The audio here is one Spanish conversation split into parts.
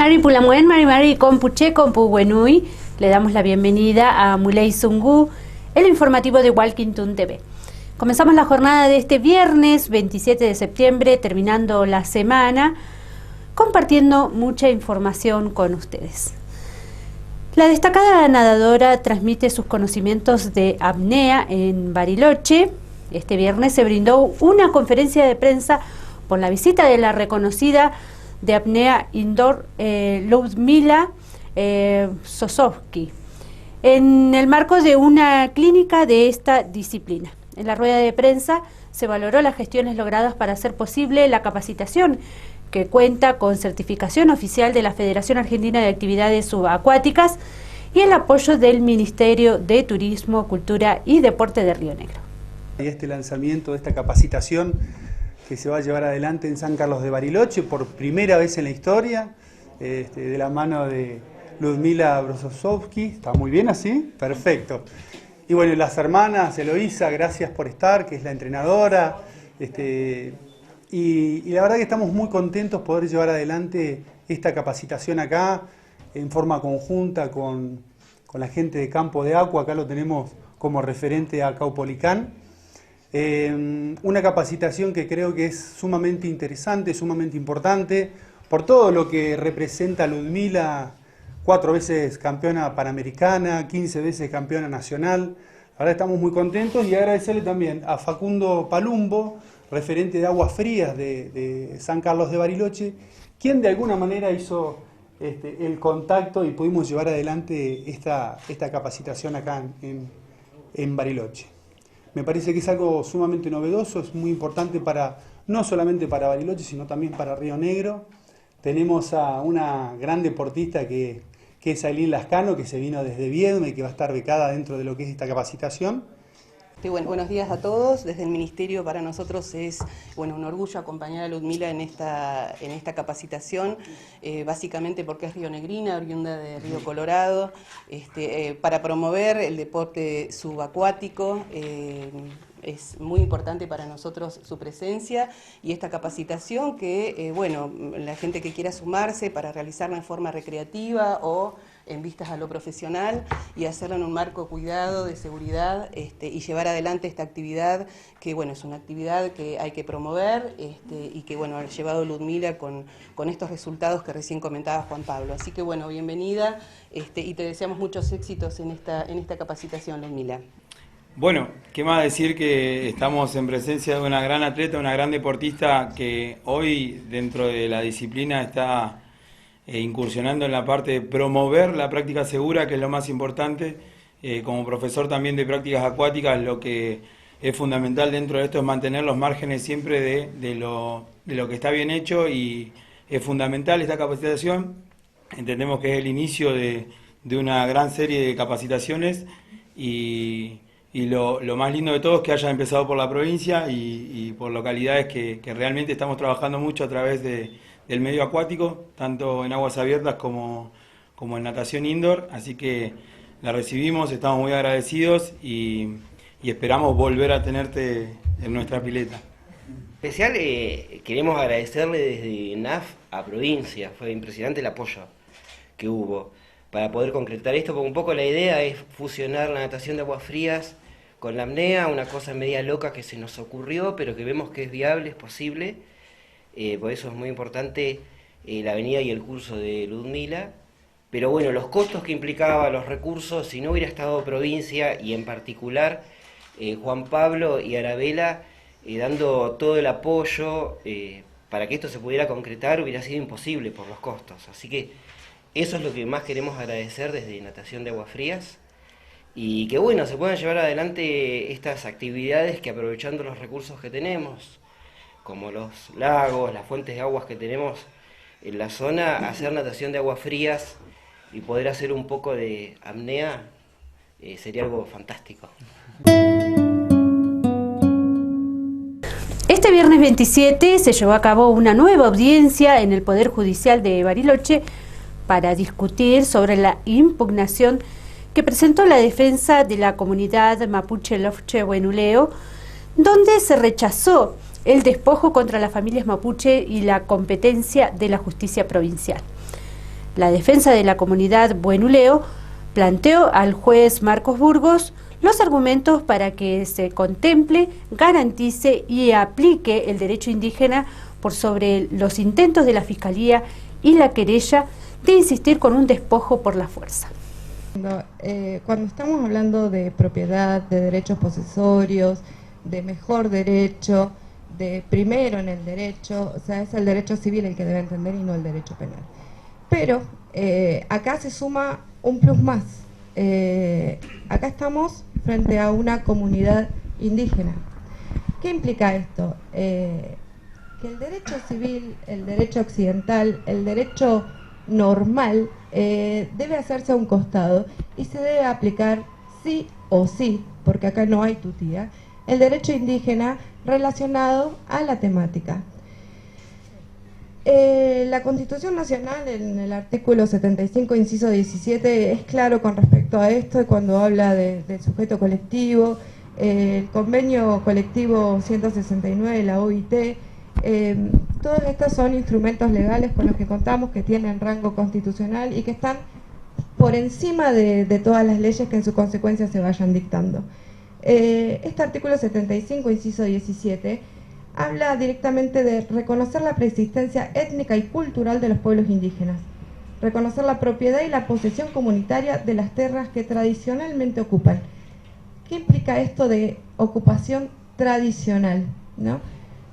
Mari Pulamuen, Mari Compuche, Compuwenui. Le damos la bienvenida a Muley Zungu, el informativo de Walkington TV. Comenzamos la jornada de este viernes 27 de septiembre, terminando la semana, compartiendo mucha información con ustedes. La destacada nadadora transmite sus conocimientos de apnea en Bariloche. Este viernes se brindó una conferencia de prensa por la visita de la reconocida de apnea indoor Ludmila Sosovsky, en el marco de una clínica de esta disciplina. En la rueda de prensa se valoró las gestiones logradas para hacer posible la capacitación, que cuenta con certificación oficial de la Federación Argentina de Actividades Subacuáticas y el apoyo del Ministerio de Turismo, Cultura y Deporte de Río Negro. Y este lanzamiento de esta capacitación que se va a llevar adelante en San Carlos de Bariloche por primera vez en la historia, de la mano de Ludmila Sosovsky. ¿Está muy bien así? Perfecto. Y bueno, las hermanas, Eloísa, gracias por estar, que es la entrenadora. Y la verdad que estamos muy contentos de poder llevar adelante esta capacitación acá en forma conjunta con la gente de Campo de Agua. Acá lo tenemos como referente a Caupolicán. Una capacitación que creo que es sumamente interesante, sumamente importante, por todo lo que representa Ludmila, 4 veces campeona panamericana, 15 veces campeona nacional. Ahora estamos muy contentos y agradecerle también a Facundo Palumbo, referente de Aguas Frías de San Carlos de Bariloche, quien de alguna manera hizo el contacto y pudimos llevar adelante esta capacitación acá en Bariloche. Me parece que es algo sumamente novedoso, es muy importante no solamente para Bariloche, sino también para Río Negro. Tenemos a una gran deportista que es Ailín Lascano, que se vino desde Viedma y que va a estar becada dentro de lo que es esta capacitación. Buenos días a todos. Desde el Ministerio para nosotros es un orgullo acompañar a Ludmila en esta capacitación, básicamente porque es rionegrina, oriunda de Río Colorado, para promover el deporte subacuático. Es muy importante para nosotros su presencia y esta capacitación que, la gente que quiera sumarse para realizarla en forma recreativa o en vistas a lo profesional y hacerlo en un marco cuidado de seguridad y llevar adelante esta actividad que es una actividad que hay que promover y que ha llevado Ludmila con estos resultados que recién comentaba Juan Pablo. Así que bienvenida y te deseamos muchos éxitos en esta capacitación, Ludmila. Bueno, qué más decir que estamos en presencia de una gran atleta, una gran deportista que hoy dentro de la disciplina está incursionando en la parte de promover la práctica segura, que es lo más importante. Como profesor también de prácticas acuáticas, lo que es fundamental dentro de esto es mantener los márgenes siempre de lo que está bien hecho, y es fundamental esta capacitación. Entendemos que es el inicio de una gran serie de capacitaciones y lo más lindo de todo es que hayan empezado por la provincia y por localidades que realmente estamos trabajando mucho a través del medio acuático, tanto en aguas abiertas como en natación indoor, así que la recibimos, estamos muy agradecidos y esperamos volver a tenerte en nuestra pileta. Especial, queremos agradecerle desde NAF a provincia, fue impresionante el apoyo que hubo para poder concretar esto, porque un poco la idea es fusionar la natación de aguas frías con la apnea, una cosa media loca que se nos ocurrió, pero que vemos que es viable, es posible. Por eso es muy importante la venida y el curso de Ludmila. Pero los costos que implicaba, los recursos, si no hubiera estado provincia y en particular Juan Pablo y Arabela dando todo el apoyo para que esto se pudiera concretar, hubiera sido imposible por los costos. Así que eso es lo que más queremos agradecer desde Natación de Aguas Frías. Y que se puedan llevar adelante estas actividades que, aprovechando los recursos que tenemos, como los lagos, las fuentes de aguas que tenemos en la zona, hacer natación de aguas frías y poder hacer un poco de apnea sería algo fantástico. Este viernes 27 se llevó a cabo una nueva audiencia en el Poder Judicial de Bariloche para discutir sobre la impugnación que presentó la defensa de la comunidad mapuche Lofche-Huenuleo, donde se rechazó el despojo contra las familias mapuche y la competencia de la justicia provincial. La defensa de la comunidad Buenuleo planteó al juez Marcos Burgos los argumentos para que se contemple, garantice y aplique el derecho indígena por sobre los intentos de la Fiscalía y la querella de insistir con un despojo por la fuerza. Cuando estamos hablando de propiedad, de derechos posesorios, de mejor derecho, de primero en el derecho, o sea, es el derecho civil el que debe entender y no el derecho penal. Pero acá se suma un plus más. Acá estamos frente a una comunidad indígena. ¿Qué implica esto? Que el derecho civil, el derecho occidental, el derecho normal debe hacerse a un costado y se debe aplicar sí o sí, porque acá no hay tutía, el derecho indígena relacionado a la temática. La Constitución Nacional, en el artículo 75, inciso 17, es claro con respecto a esto, cuando habla del sujeto colectivo, el convenio colectivo 169 de la OIT, todos estos son instrumentos legales con los que contamos, que tienen rango constitucional y que están por encima de todas las leyes que en su consecuencia se vayan dictando. Este artículo 75, inciso 17, habla directamente de reconocer la preexistencia étnica y cultural de los pueblos indígenas, reconocer la propiedad y la posesión comunitaria de las tierras que tradicionalmente ocupan. ¿Qué implica esto de ocupación tradicional, ¿no?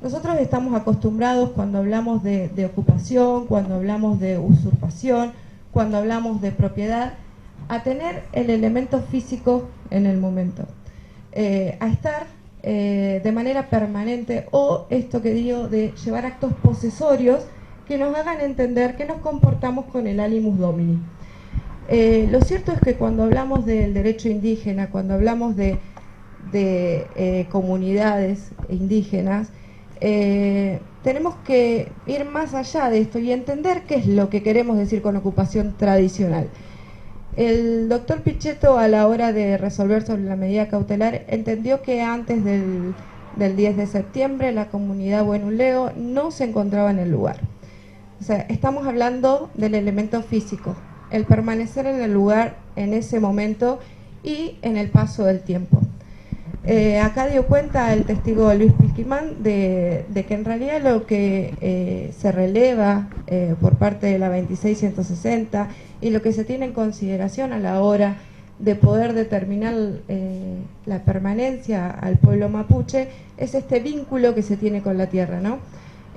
Nosotros estamos acostumbrados cuando hablamos de ocupación, cuando hablamos de usurpación, cuando hablamos de propiedad, a tener el elemento físico en el momento, a estar de manera permanente, o esto que digo de llevar actos posesorios que nos hagan entender que nos comportamos con el animus domini. Lo cierto es que cuando hablamos del derecho indígena, cuando hablamos de comunidades indígenas, tenemos que ir más allá de esto y entender qué es lo que queremos decir con ocupación tradicional. El doctor Pichetto, a la hora de resolver sobre la medida cautelar, entendió que antes del 10 de septiembre la comunidad Buenuleo no se encontraba en el lugar. O sea, estamos hablando del elemento físico, el permanecer en el lugar en ese momento y en el paso del tiempo. Acá dio cuenta el testigo Luis Pilquimán de que en realidad lo que se releva por parte de la 26160 y lo que se tiene en consideración a la hora de poder determinar la permanencia al pueblo mapuche es este vínculo que se tiene con la tierra, ¿no?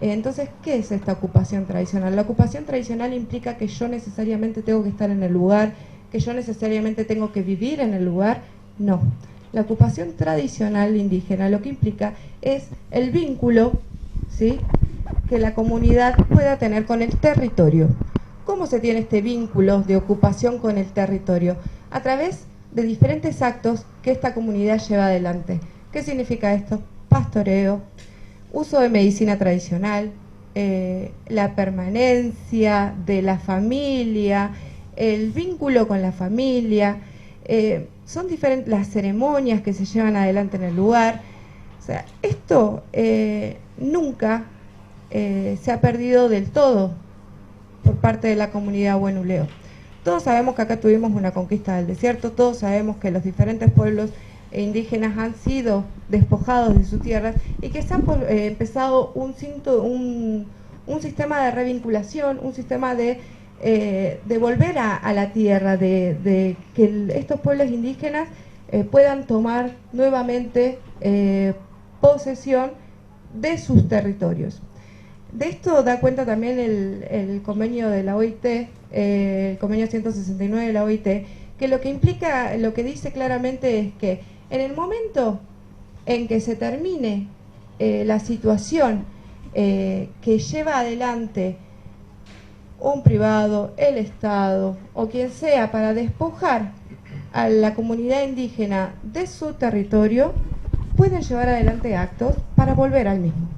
Entonces, ¿qué es esta ocupación tradicional? La ocupación tradicional implica que yo necesariamente tengo que estar en el lugar, que yo necesariamente tengo que vivir en el lugar. No. La ocupación tradicional indígena lo que implica es el vínculo, ¿sí?, que la comunidad pueda tener con el territorio. ¿Cómo se tiene este vínculo de ocupación con el territorio? A través de diferentes actos que esta comunidad lleva adelante. ¿Qué significa esto? Pastoreo, uso de medicina tradicional, la permanencia de la familia, el vínculo con la familia, son diferentes las ceremonias que se llevan adelante en el lugar. O sea, esto nunca se ha perdido del todo por parte de la comunidad Buenuleo. Todos sabemos que acá tuvimos una conquista del desierto, todos sabemos que los diferentes pueblos indígenas han sido despojados de sus tierras y que se ha empezado un sistema de revinculación, un sistema de volver a la tierra, de que estos pueblos indígenas puedan tomar nuevamente posesión de sus territorios. De esto da cuenta también el convenio de la OIT, el convenio 169 de la OIT, que lo que implica, lo que dice claramente es que en el momento en que se termine la situación que lleva adelante un privado, el Estado o quien sea para despojar a la comunidad indígena de su territorio, pueden llevar adelante actos para volver al mismo.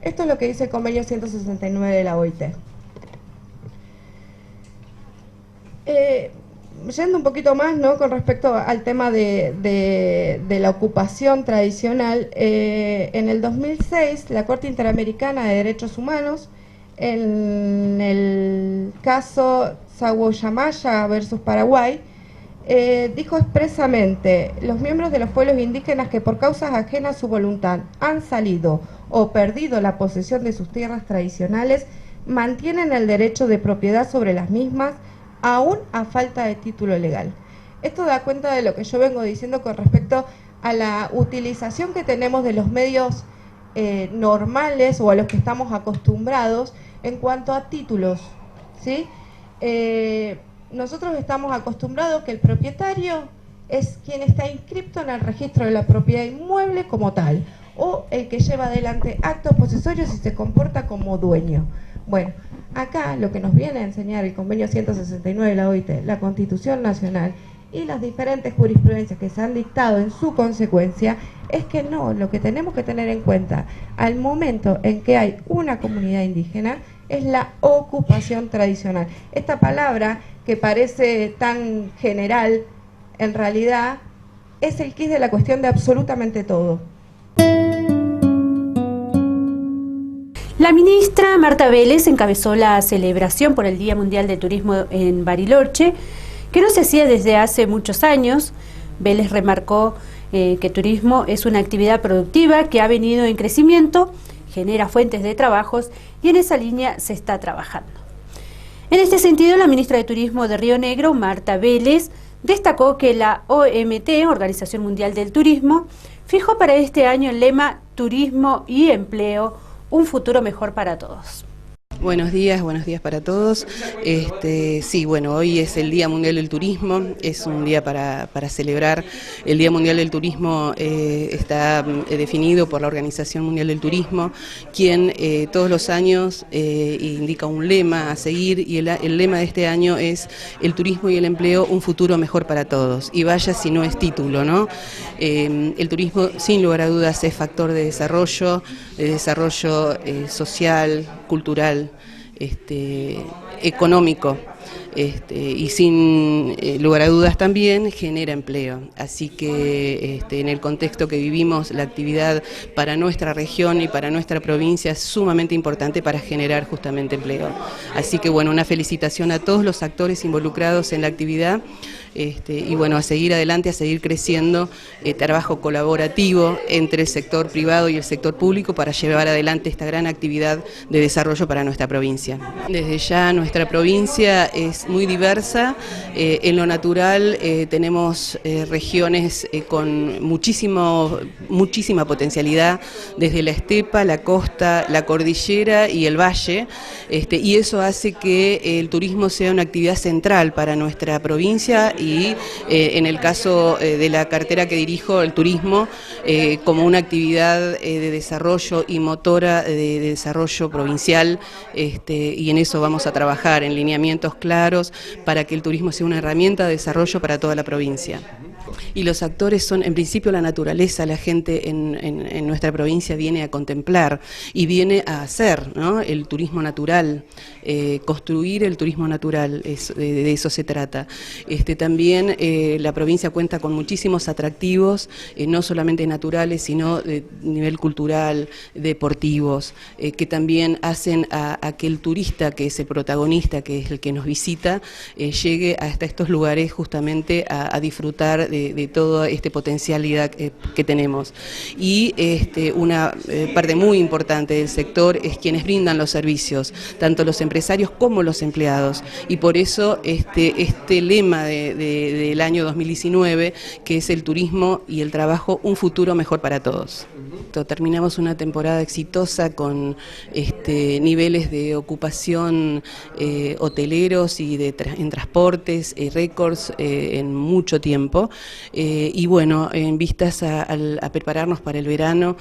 Esto es lo que dice el convenio 169 de la OIT. Yendo un poquito más, ¿no?, con respecto al tema de la ocupación tradicional, en el 2006 la Corte Interamericana de Derechos Humanos en el caso Saguayamaya versus Paraguay, dijo expresamente: los miembros de los pueblos indígenas que por causas ajenas a su voluntad han salido o perdido la posesión de sus tierras tradicionales mantienen el derecho de propiedad sobre las mismas, aún a falta de título legal. Esto da cuenta de lo que yo vengo diciendo con respecto a la utilización que tenemos de los medios normales o a los que estamos acostumbrados en cuanto a títulos, ¿sí? Nosotros estamos acostumbrados que el propietario es quien está inscripto en el registro de la propiedad inmueble como tal, o el que lleva adelante actos posesorios y se comporta como dueño. Bueno, acá lo que nos viene a enseñar el convenio 169 de la OIT, la Constitución Nacional y las diferentes jurisprudencias que se han dictado en su consecuencia, es que no, lo que tenemos que tener en cuenta al momento en que hay una comunidad indígena es la ocupación tradicional. Esta palabra que parece tan general, en realidad es el quid de la cuestión de absolutamente todo. La ministra Marta Vélez encabezó la celebración por el Día Mundial del Turismo en Bariloche, que no se hacía desde hace muchos años. Vélez remarcó que turismo es una actividad productiva que ha venido en crecimiento, genera fuentes de trabajos y en esa línea se está trabajando. En este sentido, la ministra de Turismo de Río Negro, Marta Vélez, destacó que la OMT, Organización Mundial del Turismo, fijó para este año el lema Turismo y Empleo, un futuro mejor para todos. Buenos días para todos. Sí, bueno, hoy es el Día Mundial del Turismo, es un día para celebrar. El Día Mundial del Turismo está definido por la Organización Mundial del Turismo, quien todos los años indica un lema a seguir, y el lema de este año es el turismo y el empleo, un futuro mejor para todos. Y vaya si no es título, ¿no? El turismo, sin lugar a dudas, es factor de desarrollo social, cultural, económico, y sin lugar a dudas también genera empleo. Así que en el contexto que vivimos, la actividad para nuestra región y para nuestra provincia es sumamente importante para generar justamente empleo. Así que bueno, una felicitación a todos los actores involucrados en la actividad. Y bueno, a seguir adelante, a seguir creciendo, trabajo colaborativo entre el sector privado y el sector público para llevar adelante esta gran actividad de desarrollo para nuestra provincia. Desde ya nuestra provincia es muy diversa, en lo natural tenemos regiones con muchísima potencialidad, desde la estepa, la costa, la cordillera y el valle, y eso hace que el turismo sea una actividad central para nuestra provincia. Y en el caso de la cartera que dirijo, el turismo como una actividad de desarrollo y motora de desarrollo provincial, y en eso vamos a trabajar, en lineamientos claros para que el turismo sea una herramienta de desarrollo para toda la provincia. Y los actores son, en principio, la naturaleza. La gente en nuestra provincia viene a contemplar y viene a hacer, ¿no?, el turismo natural, construir el turismo natural, de eso se trata. También la provincia cuenta con muchísimos atractivos, no solamente naturales, sino de nivel cultural, deportivos, que también hacen a que el turista, que es el protagonista, que es el que nos visita, llegue hasta estos lugares justamente a disfrutar de toda esta potencialidad que tenemos. Y una parte muy importante del sector es quienes brindan los servicios, tanto los empresarios como los empleados. Y por eso este lema del año 2019, que es el turismo y el trabajo, un futuro mejor para todos. Terminamos una temporada exitosa con niveles de ocupación hoteleros y en transportes, récords en mucho tiempo. Y bueno, en vistas a prepararnos para el verano,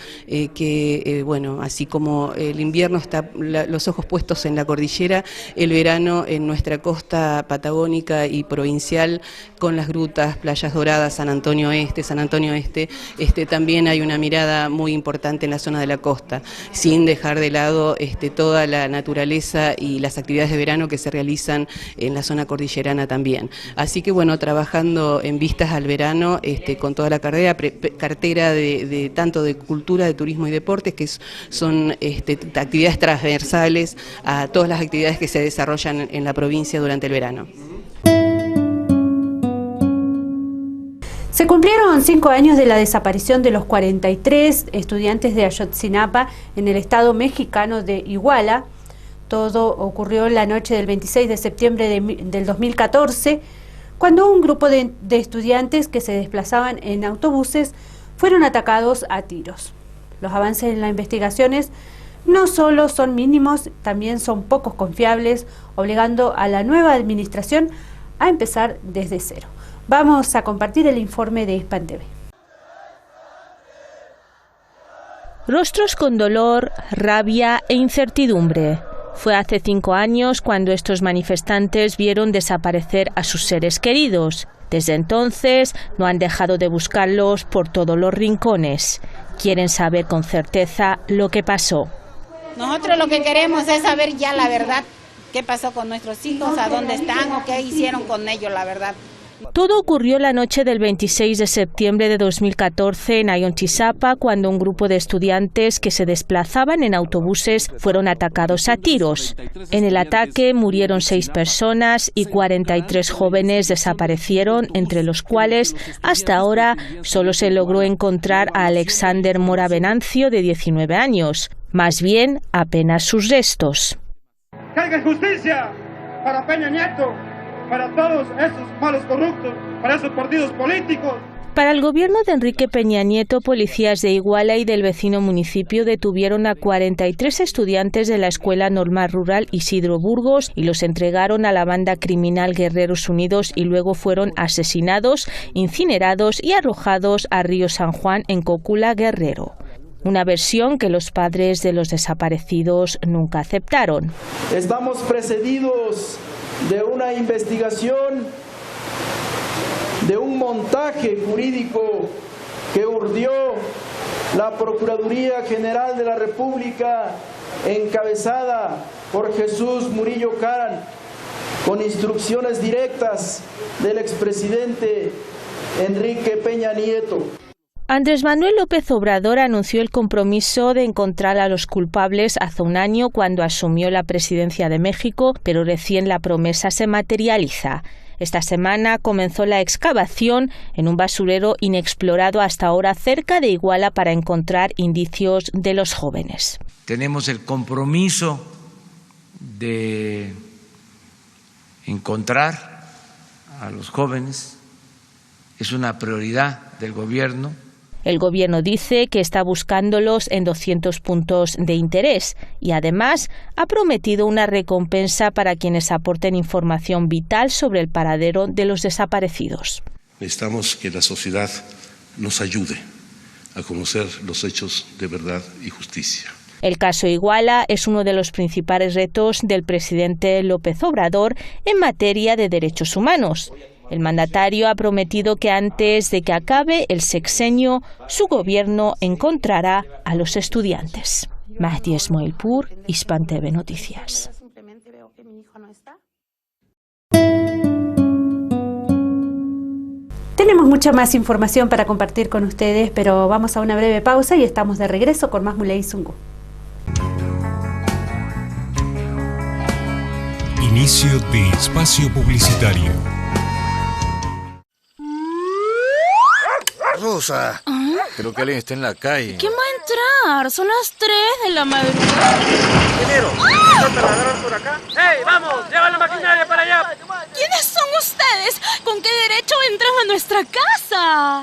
bueno, así como el invierno está los ojos puestos en la cordillera, cordillera, el verano en nuestra costa patagónica y provincial, con las grutas, Playas Doradas, San Antonio Este, también hay una mirada muy importante en la zona de la costa, sin dejar de lado toda la naturaleza y las actividades de verano que se realizan en la zona cordillerana también. Así que bueno, trabajando en vistas al verano, con toda la cartera de tanto de cultura, de turismo y deportes, que son actividades transversales a todas las actividades que se desarrollan en la provincia durante el verano. Se cumplieron 5 años de la desaparición de los 43 estudiantes de Ayotzinapa en el estado mexicano de Iguala. Todo ocurrió la noche del 26 de septiembre del 2014, cuando un grupo de estudiantes que se desplazaban en autobuses fueron atacados a tiros. Los avances en las investigaciones no solo son mínimos, también son pocos confiables, obligando a la nueva administración a empezar desde cero. Vamos a compartir el informe de Hispan TV. Rostros con dolor, rabia e incertidumbre. Fue hace 5 años cuando estos manifestantes vieron desaparecer a sus seres queridos. Desde entonces no han dejado de buscarlos por todos los rincones. Quieren saber con certeza lo que pasó. Nosotros lo que queremos es saber ya la verdad, qué pasó con nuestros hijos, a dónde están o qué hicieron con ellos, la verdad. Todo ocurrió la noche del 26 de septiembre de 2014 en Ayotzinapa, cuando un grupo de estudiantes que se desplazaban en autobuses fueron atacados a tiros. En el ataque murieron 6 personas y 43 jóvenes desaparecieron, entre los cuales hasta ahora solo se logró encontrar a Alexander Mora Venancio, de 19 años, más bien apenas sus restos. ¡Que haya justicia para Peña Nieto! Para todos esos malos corruptos, para esos partidos políticos. Para el gobierno de Enrique Peña Nieto, policías de Iguala y del vecino municipio detuvieron a 43 estudiantes de la Escuela Normal Rural Isidro Burgos y los entregaron a la banda criminal Guerreros Unidos, y luego fueron asesinados, incinerados y arrojados a Río San Juan, en Cócula, Guerrero. Una versión que los padres de los desaparecidos nunca aceptaron. Estamos precedidos de una investigación, de un montaje jurídico que urdió la Procuraduría General de la República, encabezada por Jesús Murillo Caram, con instrucciones directas del expresidente Enrique Peña Nieto. Andrés Manuel López Obrador anunció el compromiso de encontrar a los culpables hace un año, cuando asumió la presidencia de México, pero recién la promesa se materializa. Esta semana comenzó la excavación en un basurero inexplorado hasta ahora cerca de Iguala para encontrar indicios de los jóvenes. Tenemos el compromiso de encontrar a los jóvenes, es una prioridad del gobierno. El gobierno dice que está buscándolos en 200 puntos de interés y además ha prometido una recompensa para quienes aporten información vital sobre el paradero de los desaparecidos. Necesitamos que la sociedad nos ayude a conocer los hechos de verdad y justicia. El caso Iguala es uno de los principales retos del presidente López Obrador en materia de derechos humanos. El mandatario ha prometido que antes de que acabe el sexenio, su gobierno encontrará a los estudiantes. Mahdi Esmoilpur, Hispan TV Noticias. Tenemos mucha más información para compartir con ustedes, pero vamos a una breve pausa y estamos de regreso con más Muley Zungu. Inicio de espacio publicitario. Rosa, creo que alguien está en la calle. ¿Quién va a entrar? Son las 3 de la madrugada. Ingeniero, ¿te la agarran por acá? ¡Hey, vamos! ¡Lleva la maquinaria para allá! ¿Quiénes son ustedes? ¿Con qué derecho entran a nuestra casa?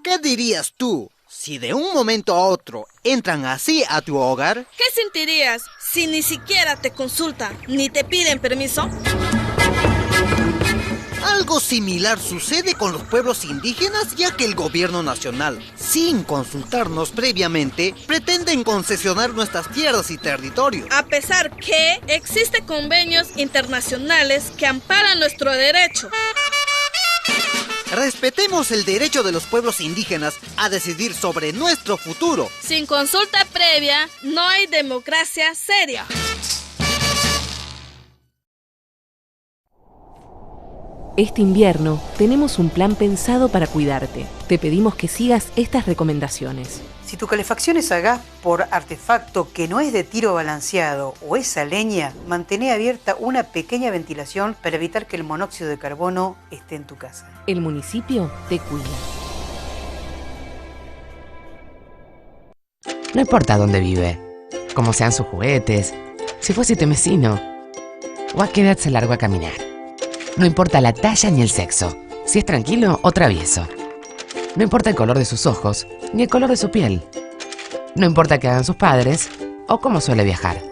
¿Qué dirías tú si de un momento a otro entran así a tu hogar? ¿Qué sentirías si ni siquiera te consultan ni te piden permiso? Algo similar sucede con los pueblos indígenas, ya que el gobierno nacional, sin consultarnos previamente, pretenden concesionar nuestras tierras y territorios. A pesar que existen convenios internacionales que amparan nuestro derecho. Respetemos el derecho de los pueblos indígenas a decidir sobre nuestro futuro. Sin consulta previa, no hay democracia seria. Este invierno tenemos un plan pensado para cuidarte. Te pedimos que sigas estas recomendaciones. Si tu calefacción es a gas por artefacto que no es de tiro balanceado o es a leña, mantén abierta una pequeña ventilación para evitar que el monóxido de carbono esté en tu casa. El municipio te cuida. No importa dónde vive, cómo sean sus juguetes, si fue sitemesino o a qué edad se largó a caminar. No importa la talla ni el sexo, si es tranquilo o travieso. No importa el color de sus ojos, ni el color de su piel. No importa qué hagan sus padres o cómo suele viajar.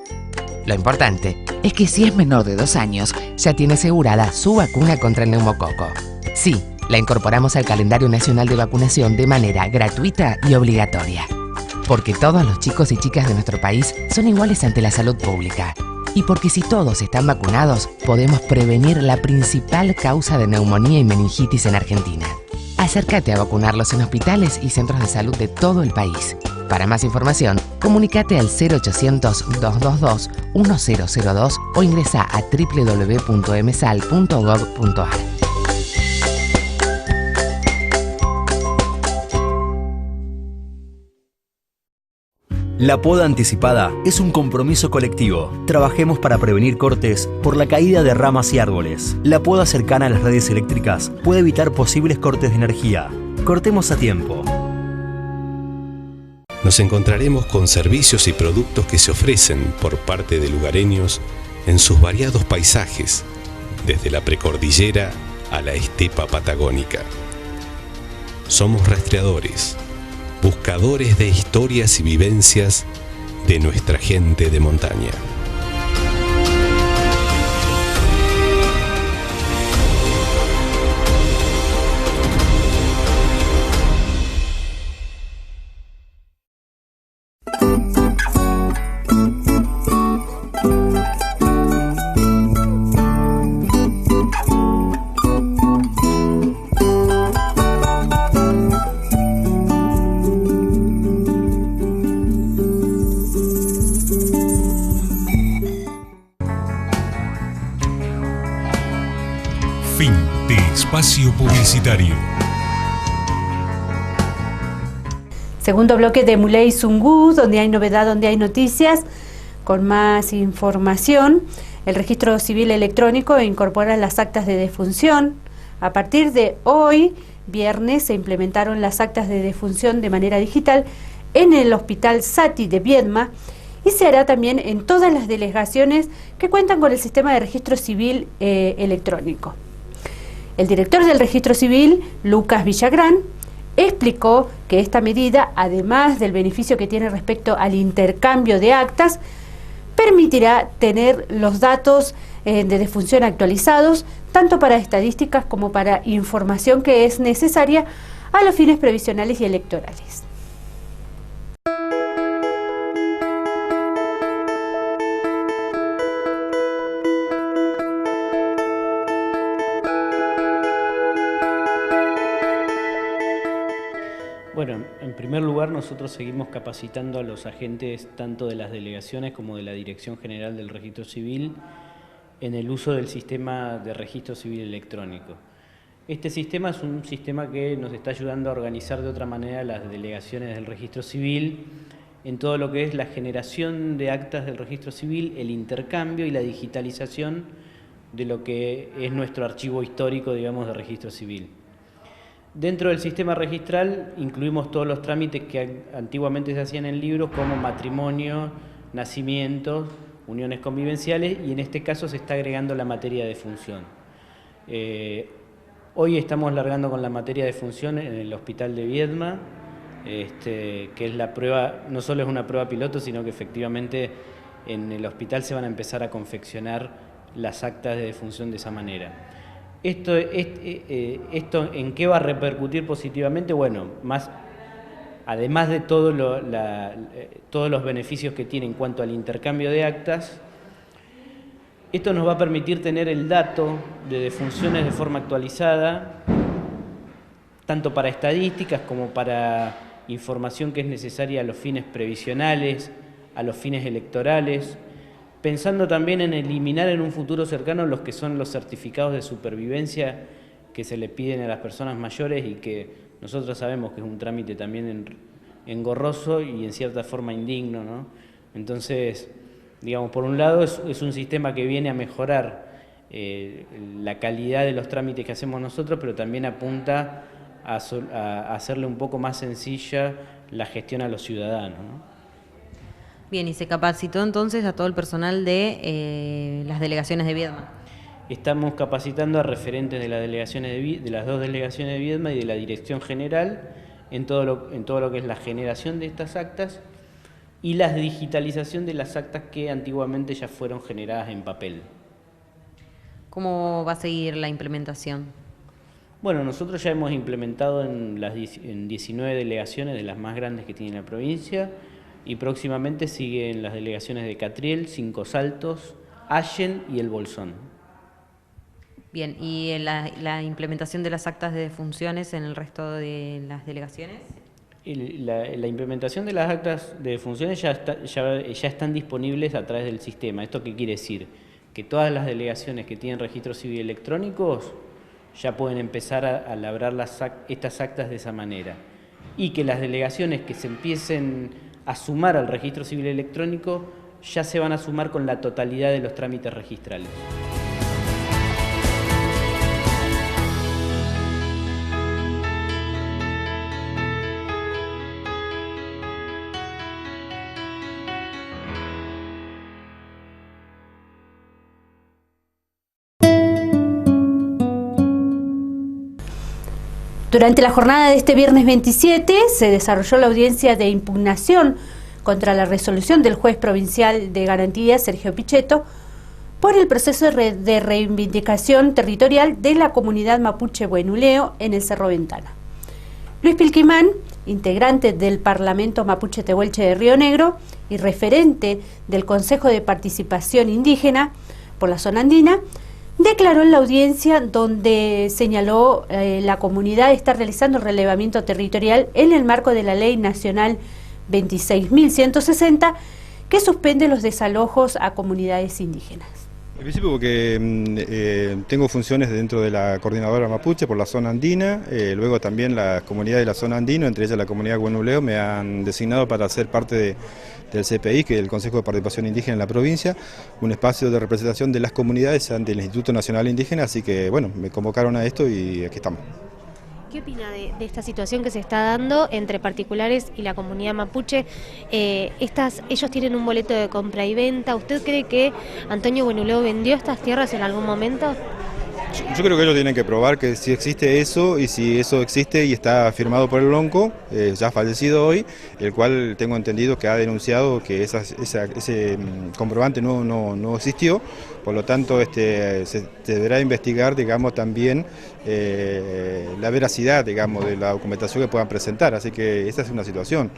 Lo importante es que si es menor de 2 años, ya tiene asegurada su vacuna contra el neumococo. Sí, la incorporamos al calendario nacional de vacunación de manera gratuita y obligatoria. Porque todos los chicos y chicas de nuestro país son iguales ante la salud pública. Y porque si todos están vacunados, podemos prevenir la principal causa de neumonía y meningitis en Argentina. Acércate a vacunarlos en hospitales y centros de salud de todo el país. Para más información, comunícate al 0800-222-1002 o ingresa a www.msal.gov.ar. La poda anticipada es un compromiso colectivo. Trabajemos para prevenir cortes por la caída de ramas y árboles. La poda cercana a las redes eléctricas puede evitar posibles cortes de energía. Cortemos a tiempo. Nos encontraremos con servicios y productos que se ofrecen por parte de lugareños en sus variados paisajes, desde la precordillera a la estepa patagónica. Somos rastreadores, buscadores de historias y vivencias de nuestra gente de montaña. Fin de espacio publicitario. Segundo bloque de Muley Zungu, donde hay novedad, donde hay noticias, con más información. El registro civil electrónico incorpora las actas de defunción. A partir de hoy, viernes, se implementaron las actas de defunción de manera digital en el Hospital Sati de Viedma y se hará también en todas las delegaciones que cuentan con el sistema de registro civil electrónico. El director del registro civil, Lucas Villagrán, explicó que esta medida, además del beneficio que tiene respecto al intercambio de actas, permitirá tener los datos de defunción actualizados, tanto para estadísticas como para información que es necesaria a los fines previsionales y electorales. Bueno, en primer lugar nosotros seguimos capacitando a los agentes tanto de las delegaciones como de la Dirección General del Registro Civil en el uso del sistema de registro civil electrónico. Este sistema es un sistema que nos está ayudando a organizar de otra manera las delegaciones del registro civil en todo lo que es la generación de actas del registro civil, el intercambio y la digitalización de lo que es nuestro archivo histórico, digamos, de registro civil. Dentro del sistema registral incluimos todos los trámites que antiguamente se hacían en libros, como matrimonio, nacimientos, uniones convivenciales, y en este caso se está agregando la materia de función. Hoy estamos largando con la materia de función en el Hospital de Viedma, que es la prueba, no solo es una prueba piloto, sino que efectivamente en el hospital se van a empezar a confeccionar las actas de defunción de esa manera. ¿Esto en qué va a repercutir positivamente? Bueno, además de todos los beneficios que tiene en cuanto al intercambio de actas, esto nos va a permitir tener el dato de defunciones de forma actualizada, tanto para estadísticas como para información que es necesaria a los fines previsionales, a los fines electorales, pensando también en eliminar en un futuro cercano los que son los certificados de supervivencia que se le piden a las personas mayores y que nosotros sabemos que es un trámite también engorroso y en cierta forma indigno, ¿no? Entonces, digamos, por un lado es un sistema que viene a mejorar la calidad de los trámites que hacemos nosotros, pero también apunta a hacerle un poco más sencilla la gestión a los ciudadanos, ¿no? Bien, y se capacitó entonces a todo el personal de las delegaciones de Viedma. Estamos capacitando a referentes de las delegaciones de las dos delegaciones de Viedma y de la Dirección General en todo lo que es la generación de estas actas y la digitalización de las actas que antiguamente ya fueron generadas en papel. ¿Cómo va a seguir la implementación? Bueno, nosotros ya hemos implementado en 19 delegaciones de las más grandes que tiene la provincia y próximamente siguen las delegaciones de Catriel, Cinco Saltos, Allen y El Bolsón. Bien, ¿y la implementación de las actas de defunciones en el resto de las delegaciones? La implementación de las actas de defunciones ya están disponibles a través del sistema. ¿Esto qué quiere decir? Que todas las delegaciones que tienen registros civiles electrónicos ya pueden empezar a labrar estas actas de esa manera. Y que las delegaciones que se empiecen a sumar al registro civil electrónico ya se van a sumar con la totalidad de los trámites registrales. Durante la jornada de este viernes 27 se desarrolló la audiencia de impugnación contra la resolución del juez provincial de Garantías, Sergio Pichetto, por el proceso de reivindicación territorial de la comunidad mapuche Huenuleo en el Cerro Ventana. Luis Pilquimán, integrante del Parlamento Mapuche Tehuelche de Río Negro y referente del Consejo de Participación Indígena por la zona andina, declaró en la audiencia donde señaló la comunidad está realizando relevamiento territorial en el marco de la Ley Nacional 26.160 que suspende los desalojos a comunidades indígenas. En principio porque tengo funciones dentro de la coordinadora mapuche por la zona andina, luego también la comunidad de la zona andina, entre ellas la comunidad Huenuleo, me han designado para ser parte del CPI, que es el Consejo de Participación Indígena en la provincia, un espacio de representación de las comunidades ante el Instituto Nacional Indígena, así que bueno, me convocaron a esto y aquí estamos. ¿Qué opina de esta situación que se está dando entre particulares y la comunidad mapuche? Ellos tienen un boleto de compra y venta. ¿Usted cree que Antonio Huenuleo vendió estas tierras en algún momento? Yo creo que ellos tienen que probar que si existe eso y si eso existe y está firmado por el Lonco, ya fallecido hoy, el cual tengo entendido que ha denunciado que ese comprobante no existió, por lo tanto se deberá investigar, digamos, también la veracidad, digamos, de la documentación que puedan presentar, así que esa es una situación.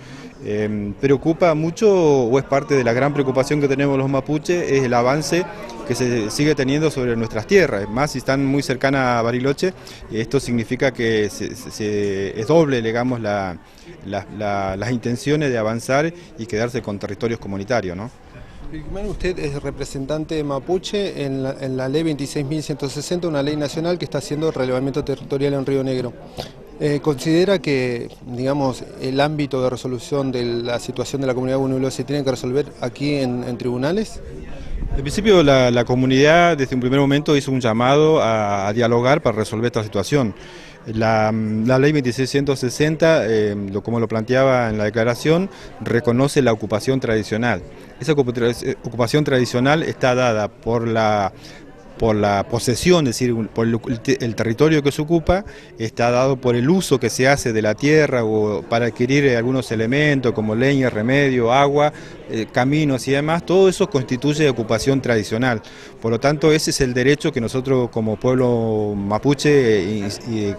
Preocupa mucho, o es parte de la gran preocupación que tenemos los mapuches, es el avance que se sigue teniendo sobre nuestras tierras, más si están muy cercanas a Bariloche, esto significa que es doble, digamos, las intenciones de avanzar y quedarse con territorios comunitarios, ¿no? Usted es representante mapuche en la ley 26.160, una ley nacional que está haciendo relevamiento territorial en Río Negro. ¿Considera que, digamos, el ámbito de resolución de la situación de la comunidad Huenuleo se tiene que resolver aquí en tribunales? En principio la comunidad desde un primer momento hizo un llamado a dialogar para resolver esta situación. La ley 26.160, como lo planteaba en la declaración, reconoce la ocupación tradicional. Esa ocupación tradicional está dada por por la posesión, es decir, por el territorio que se ocupa, está dado por el uso que se hace de la tierra o para adquirir algunos elementos como leña, remedio, agua, caminos y demás. Todo eso constituye ocupación tradicional. Por lo tanto, ese es el derecho que nosotros como pueblo mapuche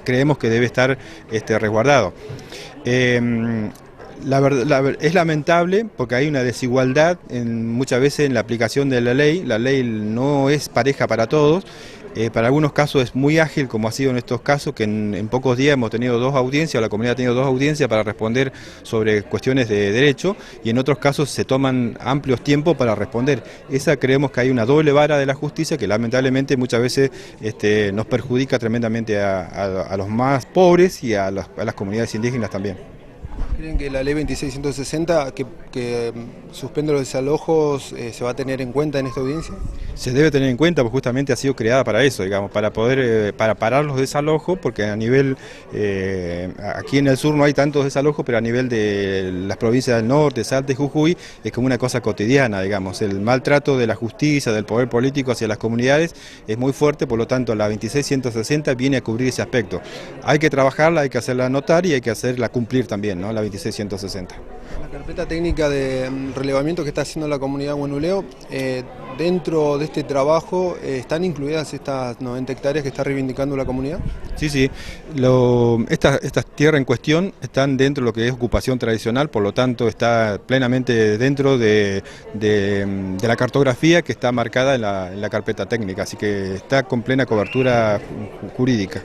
creemos que debe estar resguardado. Es lamentable porque hay una desigualdad muchas veces en la aplicación de la ley no es pareja para todos, para algunos casos es muy ágil como ha sido en estos casos que en pocos días hemos tenido 2 audiencias, la comunidad ha tenido 2 audiencias para responder sobre cuestiones de derecho y en otros casos se toman amplios tiempos para responder. Creemos que hay una doble vara de la justicia que lamentablemente muchas veces nos perjudica tremendamente a los más pobres y a las comunidades indígenas también. ¿Creen que la ley 2660 que suspende los desalojos se va a tener en cuenta en esta audiencia? Se debe tener en cuenta porque justamente ha sido creada para eso, digamos, para parar los desalojos, porque a nivel, aquí en el sur no hay tantos desalojos, pero a nivel de las provincias del norte, Salta y Jujuy, es como una cosa cotidiana, digamos, el maltrato de la justicia, del poder político hacia las comunidades es muy fuerte, por lo tanto la 2660 viene a cubrir ese aspecto. Hay que trabajarla, hay que hacerla notar y hay que hacerla cumplir también, ¿no? La 2660. La carpeta técnica de relevamiento que está haciendo la comunidad Huenuleo, dentro de este trabajo, ¿están incluidas estas 90 hectáreas que está reivindicando la comunidad? Sí. Estas tierras en cuestión están dentro de lo que es ocupación tradicional, por lo tanto está plenamente dentro de la cartografía que está marcada en la carpeta técnica, así que está con plena cobertura jurídica.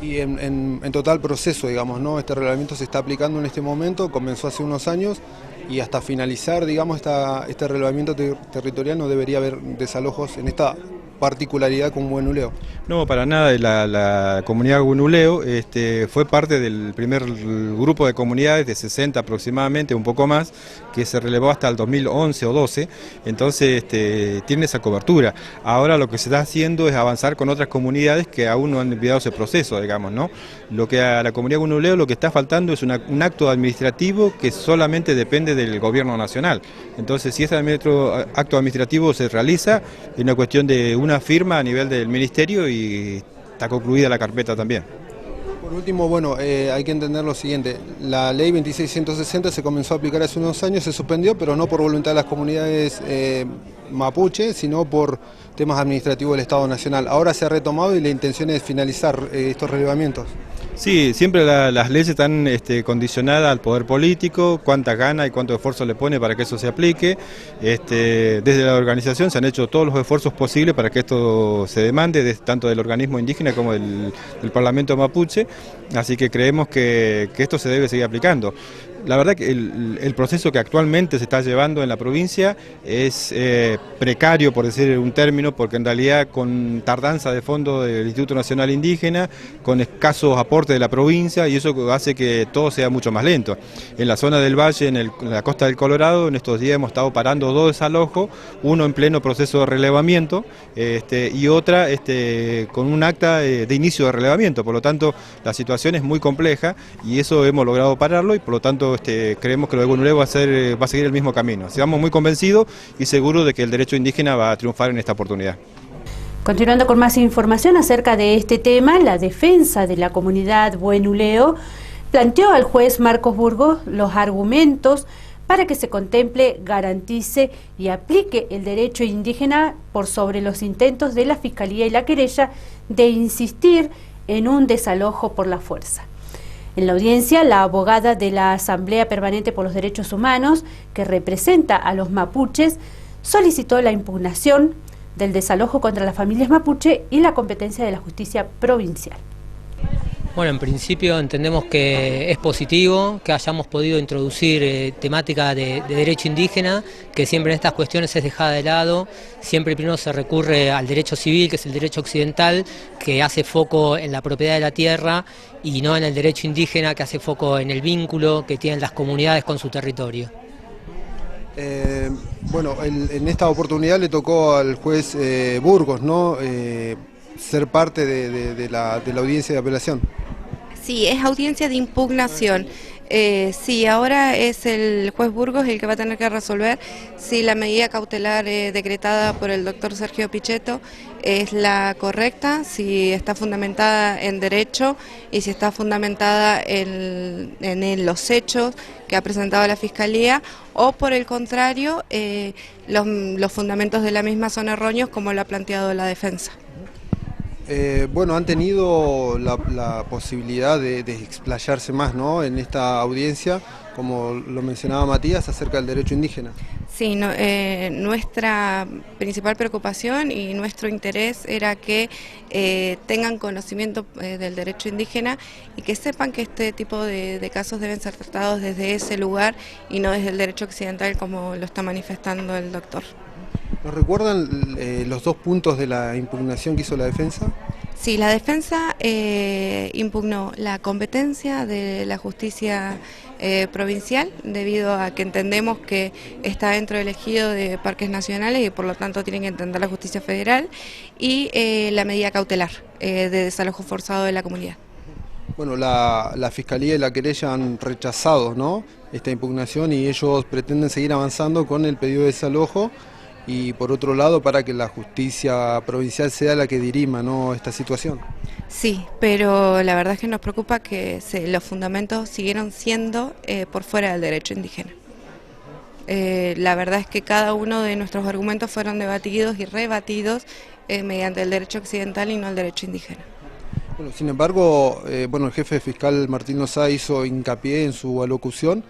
Y en total proceso, digamos, ¿no? Este reglamento se está aplicando en este momento, comenzó hace unos años y hasta finalizar, digamos, este relevamiento territorial no debería haber desalojos en esta particularidad con Huenuleo. No, para nada. La comunidad Huenuleo fue parte del primer grupo de comunidades de 60 aproximadamente, un poco más, que se relevó hasta el 2011 o 12, entonces tiene esa cobertura. Ahora lo que se está haciendo es avanzar con otras comunidades que aún no han enviado ese proceso, digamos, ¿no? Lo que a la comunidad Huenuleo lo que está faltando es un acto administrativo que solamente depende del gobierno nacional. Entonces, si ese acto administrativo se realiza, es una cuestión de una firma a nivel del ministerio y está concluida la carpeta también. Por último, bueno, hay que entender lo siguiente, la ley 2660 se comenzó a aplicar hace unos años, se suspendió, pero no por voluntad de las comunidades mapuche, sino por temas administrativos del Estado Nacional. Ahora se ha retomado y la intención es finalizar estos relevamientos. Sí, siempre las leyes están condicionadas al poder político, cuánta gana y cuánto esfuerzo le pone para que eso se aplique. Desde la organización se han hecho todos los esfuerzos posibles para que esto se demande, tanto del organismo indígena como del Parlamento mapuche, así que creemos que esto se debe seguir aplicando. La verdad que el proceso que actualmente se está llevando en la provincia es precario, por decir un término, porque en realidad con tardanza de fondos del Instituto Nacional Indígena, con escasos aportes de la provincia, y eso hace que todo sea mucho más lento. En la zona del valle, en la costa del Colorado, en estos días hemos estado parando 2 desalojos, uno en pleno proceso de relevamiento y otra con un acta de inicio de relevamiento. Por lo tanto, la situación es muy compleja y eso hemos logrado pararlo y por lo tanto creemos que lo de Huenuleo va a seguir el mismo camino. Estamos muy convencidos y seguros de que el derecho indígena va a triunfar en esta oportunidad. Continuando con más información acerca de este tema, la defensa de la comunidad Huenuleo planteó al juez Marcos Burgos los argumentos para que se contemple, garantice y aplique el derecho indígena por sobre los intentos de la Fiscalía y la querella de insistir en un desalojo por la fuerza. En la audiencia, la abogada de la Asamblea Permanente por los Derechos Humanos, que representa a los mapuches, solicitó la impugnación del desalojo contra las familias mapuche y la competencia de la justicia provincial. Bueno, en principio entendemos que es positivo que hayamos podido introducir temática de derecho indígena, que siempre en estas cuestiones es dejada de lado. Siempre primero se recurre al derecho civil, que es el derecho occidental, que hace foco en la propiedad de la tierra, y no en el derecho indígena, que hace foco en el vínculo que tienen las comunidades con su territorio. Bueno, en esta oportunidad le tocó al juez Burgos, ¿no? Ser parte de la audiencia de apelación. Sí, es audiencia de impugnación. Sí, ahora es el juez Burgos el que va a tener que resolver si la medida cautelar decretada por el doctor Sergio Pichetto es la correcta, si está fundamentada en derecho y si está fundamentada en los hechos que ha presentado la Fiscalía, o por el contrario, los fundamentos de la misma son erróneos como lo ha planteado la defensa. Bueno, han tenido la posibilidad de explayarse más, ¿no?, en esta audiencia, como lo mencionaba Matías, acerca del derecho indígena. Sí, nuestra principal preocupación y nuestro interés era que tengan conocimiento del derecho indígena y que sepan que este tipo de casos deben ser tratados desde ese lugar y no desde el derecho occidental como lo está manifestando el doctor. ¿Nos recuerdan los dos puntos de la impugnación que hizo la defensa? Sí, la defensa impugnó la competencia de la justicia provincial, debido a que entendemos que está dentro del ejido de parques nacionales y por lo tanto tienen que entender la justicia federal, y la medida cautelar de desalojo forzado de la comunidad. Bueno, la Fiscalía y la querella han rechazado, ¿no?, esta impugnación, y ellos pretenden seguir avanzando con el pedido de desalojo. Y por otro lado, para que la justicia provincial sea la que dirima, ¿no?, esta situación. Sí, pero la verdad es que nos preocupa que los fundamentos siguieron siendo por fuera del derecho indígena. La verdad es que cada uno de nuestros argumentos fueron debatidos y rebatidos mediante el derecho occidental y no el derecho indígena. Bueno, sin embargo, el jefe fiscal Martín Lozada hizo hincapié en su alocución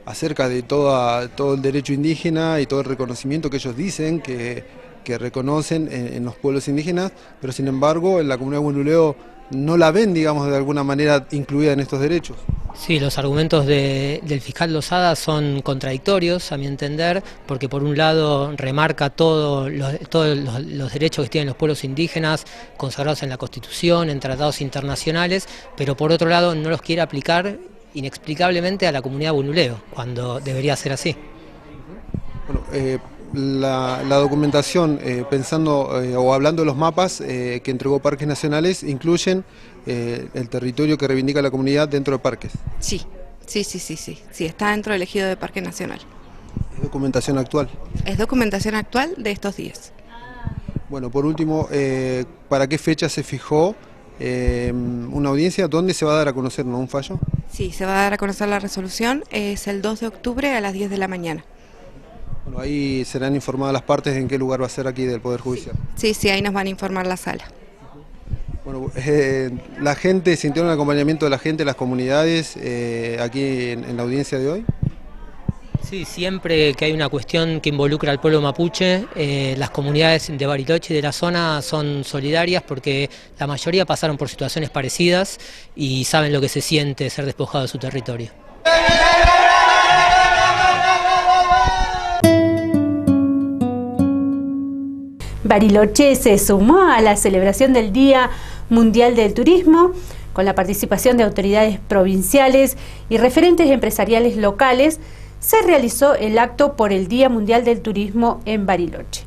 acerca de todo el derecho indígena y todo el reconocimiento que ellos dicen que reconocen en los pueblos indígenas, pero sin embargo en la comunidad huenuleo no la ven, digamos, de alguna manera incluida en estos derechos. Sí, los argumentos del fiscal Lozada son contradictorios, a mi entender, porque por un lado remarca todos los derechos que tienen los pueblos indígenas consagrados en la Constitución, en tratados internacionales, pero por otro lado no los quiere aplicar inexplicablemente a la comunidad huenuleo, cuando debería ser así. Bueno, la documentación, pensando o hablando de los mapas que entregó Parques Nacionales, incluyen el territorio que reivindica la comunidad dentro de parques. Sí, está dentro del ejido de Parque Nacional. ¿Es documentación actual? Es documentación actual de estos días. Bueno, por último, ¿para qué fecha se fijó una audiencia? ¿Dónde se va a dar a conocer, no, un fallo? Sí, se va a dar a conocer la resolución, es el 2 de octubre a las 10 de la mañana. Bueno, ahí serán informadas las partes en qué lugar va a ser aquí del Poder Judicial. Sí, ahí nos van a informar la sala. Bueno, ¿la gente, sintieron el acompañamiento de la gente, las comunidades aquí en la audiencia de hoy? Sí, siempre que hay una cuestión que involucra al pueblo mapuche, las comunidades de Bariloche y de la zona son solidarias porque la mayoría pasaron por situaciones parecidas y saben lo que se siente ser despojado de su territorio. Bariloche se sumó a la celebración del Día Mundial del Turismo con la participación de autoridades provinciales y referentes empresariales locales. Se realizó el acto por el Día Mundial del Turismo en Bariloche.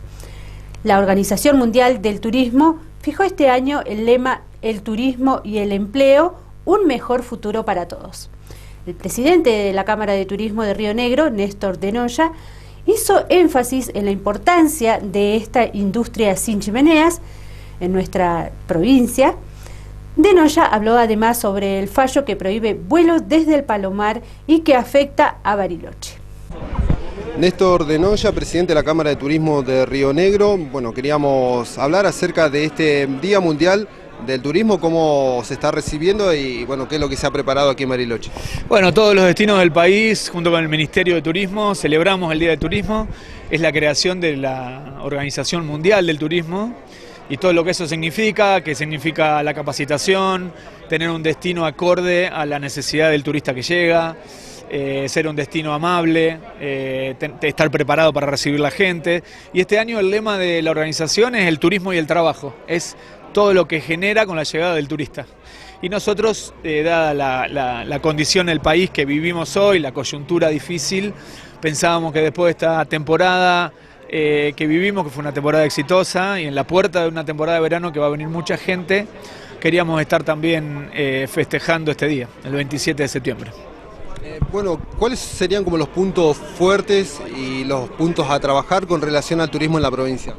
La Organización Mundial del Turismo fijó este año el lema "El turismo y el empleo, un mejor futuro para todos". El presidente de la Cámara de Turismo de Río Negro, Néstor de Noya, hizo énfasis en la importancia de esta industria sin chimeneas en nuestra provincia. De Noya habló además sobre el fallo que prohíbe vuelos desde el Palomar y que afecta a Bariloche. Néstor de Noya, presidente de la Cámara de Turismo de Río Negro. Bueno, queríamos hablar acerca de este Día Mundial del Turismo, cómo se está recibiendo y bueno, qué es lo que se ha preparado aquí en Bariloche. Bueno, todos los destinos del país, junto con el Ministerio de Turismo, celebramos el Día del Turismo. Es la creación de la Organización Mundial del Turismo y todo lo que eso significa, que significa la capacitación, tener un destino acorde a la necesidad del turista que llega, ser un destino amable, estar preparado para recibir la gente. Y este año el lema de la organización es el turismo y el trabajo, es todo lo que genera con la llegada del turista. Y nosotros, dada la condición del país que vivimos hoy, la coyuntura difícil, pensábamos que después de esta temporada que vivimos, que fue una temporada exitosa, y en la puerta de una temporada de verano que va a venir mucha gente, queríamos estar también festejando este día, el 27 de septiembre. Bueno, ¿cuáles serían como los puntos fuertes y los puntos a trabajar con relación al turismo en la provincia?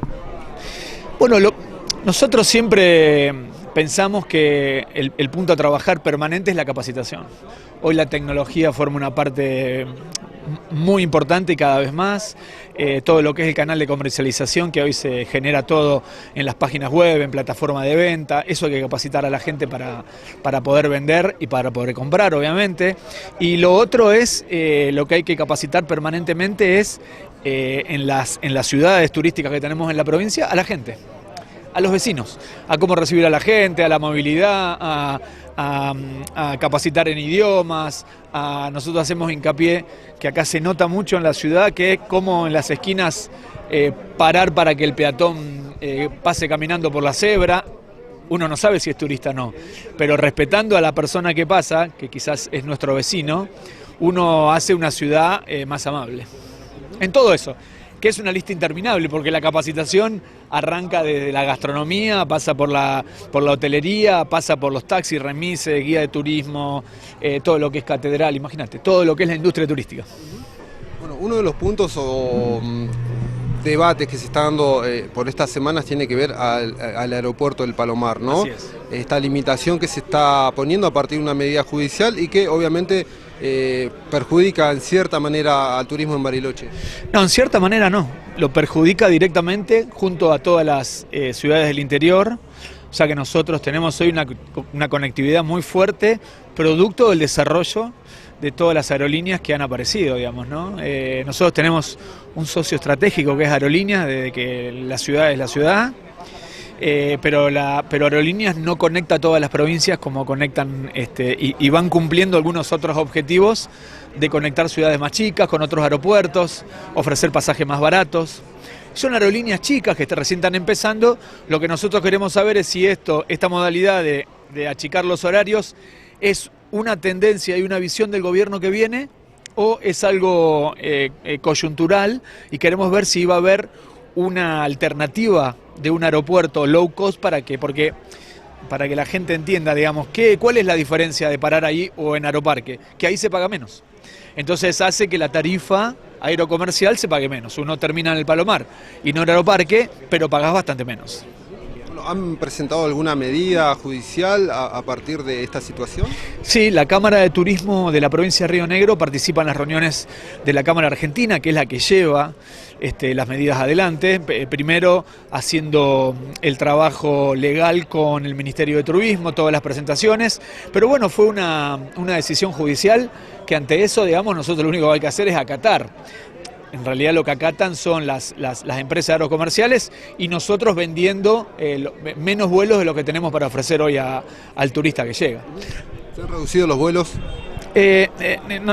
Bueno, nosotros siempre pensamos que el punto a trabajar permanente es la capacitación. Hoy la tecnología forma una parte muy importante y cada vez más. Todo lo que es el canal de comercialización, que hoy se genera todo en las páginas web, en plataformas de venta, eso hay que capacitar a la gente para poder vender y para poder comprar, obviamente. Y lo otro es, lo que hay que capacitar permanentemente es en las ciudades turísticas que tenemos en la provincia, a la gente, a los vecinos, a cómo recibir a la gente, a la movilidad, a capacitar en idiomas. Nosotros hacemos hincapié que acá se nota mucho en la ciudad que como en las esquinas parar para que el peatón pase caminando por la cebra. Uno no sabe si es turista o no, pero respetando a la persona que pasa, que quizás es nuestro vecino, uno hace una ciudad más amable. En todo eso, que es una lista interminable, porque la capacitación arranca desde la gastronomía, pasa por la hotelería, pasa por los taxis, remises, guía de turismo, todo lo que es catedral, imagínate, todo lo que es la industria turística. Bueno, uno de los puntos o debates que se está dando por estas semanas tiene que ver al aeropuerto del Palomar, ¿no? Así es. Esta limitación que se está poniendo a partir de una medida judicial y que obviamente perjudica en cierta manera al turismo en Bariloche. No, en cierta manera no, lo perjudica directamente junto a todas las ciudades del interior, o sea que nosotros tenemos hoy una conectividad muy fuerte, producto del desarrollo de todas las aerolíneas que han aparecido, digamos, ¿no? Nosotros tenemos un socio estratégico que es Aerolíneas, desde que la ciudad es la ciudad. Pero Aerolíneas no conecta a todas las provincias como conectan y van cumpliendo algunos otros objetivos de conectar ciudades más chicas con otros aeropuertos, ofrecer pasajes más baratos. Son aerolíneas chicas que recién están empezando. Lo que nosotros queremos saber es si esta modalidad de achicar los horarios es una tendencia y una visión del gobierno que viene o es algo coyuntural, y queremos ver si va a haber una alternativa de un aeropuerto low cost para que la gente entienda, digamos, cuál es la diferencia de parar ahí o en Aeroparque, que ahí se paga menos. Entonces hace que la tarifa aerocomercial se pague menos. Uno termina en el Palomar y no en Aeroparque, pero pagás bastante menos. ¿Han presentado alguna medida judicial a partir de esta situación? Sí, la Cámara de Turismo de la provincia de Río Negro participa en las reuniones de la Cámara Argentina, que es la que lleva las medidas adelante, primero haciendo el trabajo legal con el Ministerio de Turismo, todas las presentaciones, pero bueno, fue una decisión judicial que ante eso, digamos, nosotros lo único que hay que hacer es acatar. En realidad lo que acatan son las empresas aerocomerciales y nosotros vendiendo menos vuelos de lo que tenemos para ofrecer hoy al turista que llega. ¿Se han reducido los vuelos?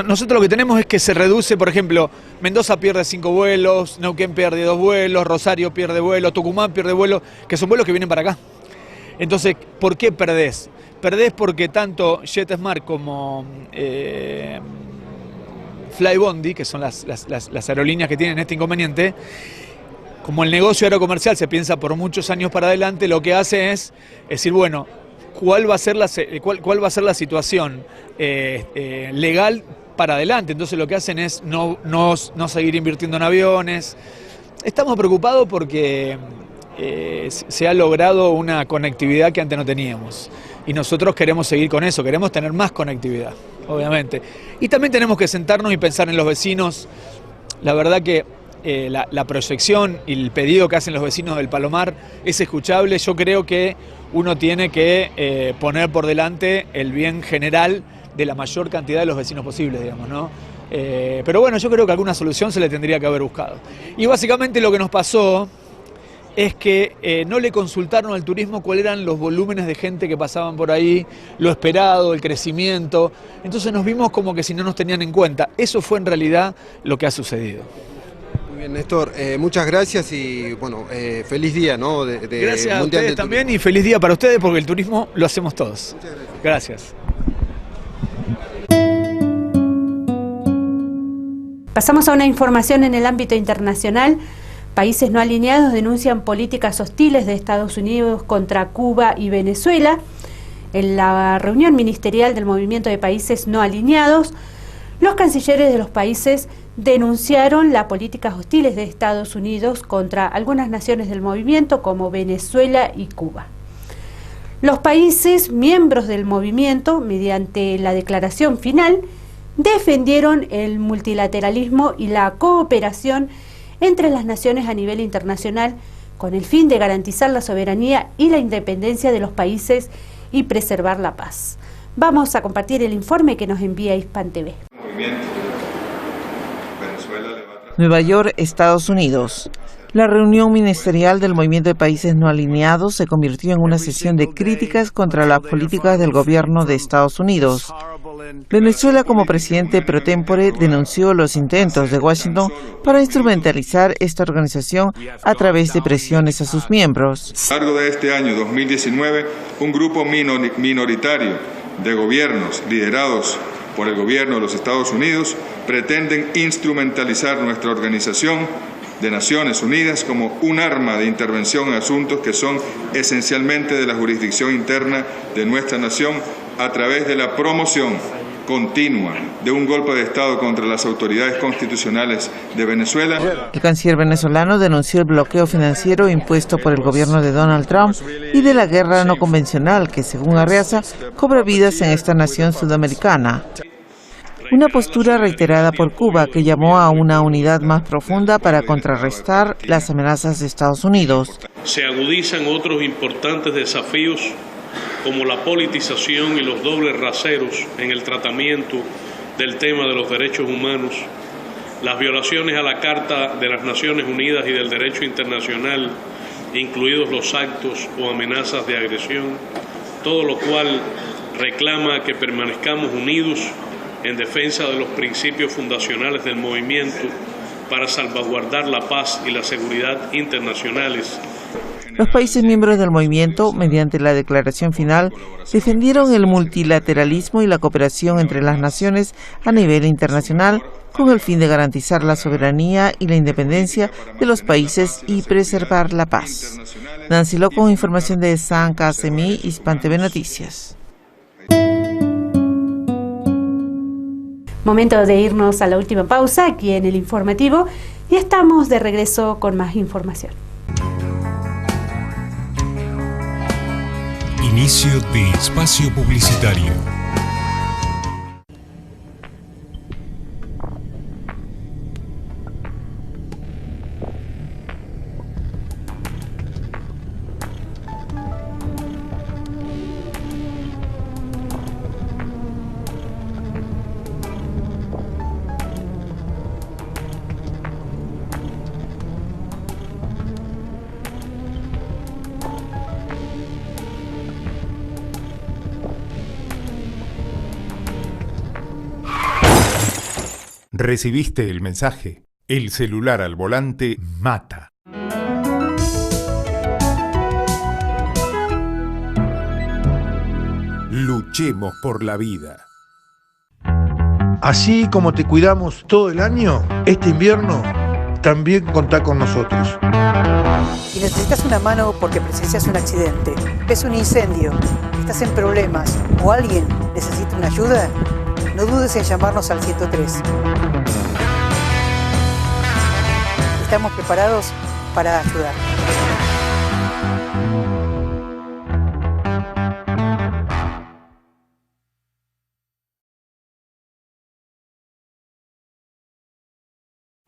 Nosotros lo que tenemos es que se reduce, por ejemplo, Mendoza pierde 5 vuelos, Neuquén pierde 2 vuelos, Rosario pierde vuelos, Tucumán pierde vuelos, que son vuelos que vienen para acá. Entonces, ¿por qué perdés? Perdés porque tanto JetSmart como Flybondi, que son las aerolíneas que tienen este inconveniente, como el negocio aerocomercial se piensa por muchos años para adelante, lo que hace es decir, bueno, ¿cuál va a ser la situación legal para adelante? Entonces lo que hacen es no seguir invirtiendo en aviones. Estamos preocupados porque se ha logrado una conectividad que antes no teníamos. Y nosotros queremos seguir con eso, queremos tener más conectividad, obviamente. Y también tenemos que sentarnos y pensar en los vecinos. La verdad que la proyección y el pedido que hacen los vecinos del Palomar es escuchable. Yo creo que uno tiene que poner por delante el bien general de la mayor cantidad de los vecinos posibles, digamos, ¿no? Pero bueno, yo creo que alguna solución se le tendría que haber buscado. Y básicamente lo que nos pasó es que no le consultaron al turismo cuáles eran los volúmenes de gente que pasaban por ahí, lo esperado, el crecimiento. Entonces nos vimos como que si no nos tenían en cuenta. Eso fue en realidad lo que ha sucedido. Muy bien, Néstor, muchas gracias y bueno, feliz día, ¿no? Gracias a ustedes también y feliz día para ustedes porque el turismo lo hacemos todos. Muchas gracias. Pasamos a una información en el ámbito internacional. Países no alineados denuncian políticas hostiles de Estados Unidos contra Cuba y Venezuela. En la reunión ministerial del Movimiento de Países No Alineados, Los cancilleres de los países denunciaron las políticas hostiles de Estados Unidos contra algunas naciones del movimiento como Venezuela y Cuba. Los países miembros del movimiento, mediante la declaración final, defendieron el multilateralismo y la cooperación entre las naciones a nivel internacional con el fin de garantizar la soberanía y la independencia de los países y preservar la paz. Vamos a compartir el informe que nos envía Hispan TV. Nueva York, Estados Unidos. La reunión ministerial del Movimiento de Países No Alineados se convirtió en una sesión de críticas contra las políticas del gobierno de Estados Unidos. Venezuela, como presidente pro tempore, denunció los intentos de Washington para instrumentalizar esta organización a través de presiones a sus miembros. A lo largo de este año 2019, un grupo minoritario de gobiernos liderados por el gobierno de los Estados Unidos pretenden instrumentalizar nuestra organización de Naciones Unidas como un arma de intervención en asuntos que son esencialmente de la jurisdicción interna de nuestra nación a través de la promoción continua de un golpe de Estado contra las autoridades constitucionales de Venezuela. El canciller venezolano denunció el bloqueo financiero impuesto por el gobierno de Donald Trump y de la guerra no convencional que, según Arreaza, cobra vidas en esta nación sudamericana. Una postura reiterada por Cuba que llamó a una unidad más profunda para contrarrestar las amenazas de Estados Unidos. Se agudizan otros importantes desafíos como la politización y los dobles raseros en el tratamiento del tema de los derechos humanos, las violaciones a la Carta de las Naciones Unidas y del derecho internacional, incluidos los actos o amenazas de agresión, todo lo cual reclama que permanezcamos unidos en defensa de los principios fundacionales del movimiento para salvaguardar la paz y la seguridad internacionales. Los países miembros del movimiento, mediante la declaración final, defendieron el multilateralismo y la cooperación entre las naciones a nivel internacional con el fin de garantizar la soberanía y la independencia de los países y preservar la paz. Nancy Lo con información de San Casemí, Hispan TV Noticias. Momento de irnos a la última pausa aquí en el informativo y estamos de regreso con más información. Inicio de espacio publicitario. ¿Recibiste el mensaje? El celular al volante mata. Luchemos por la vida. Así como te cuidamos todo el año, este invierno también contá con nosotros. Si necesitas una mano porque presencias un accidente, ves un incendio, estás en problemas o alguien necesita una ayuda, no dudes en llamarnos al 103. Estamos preparados para ayudar.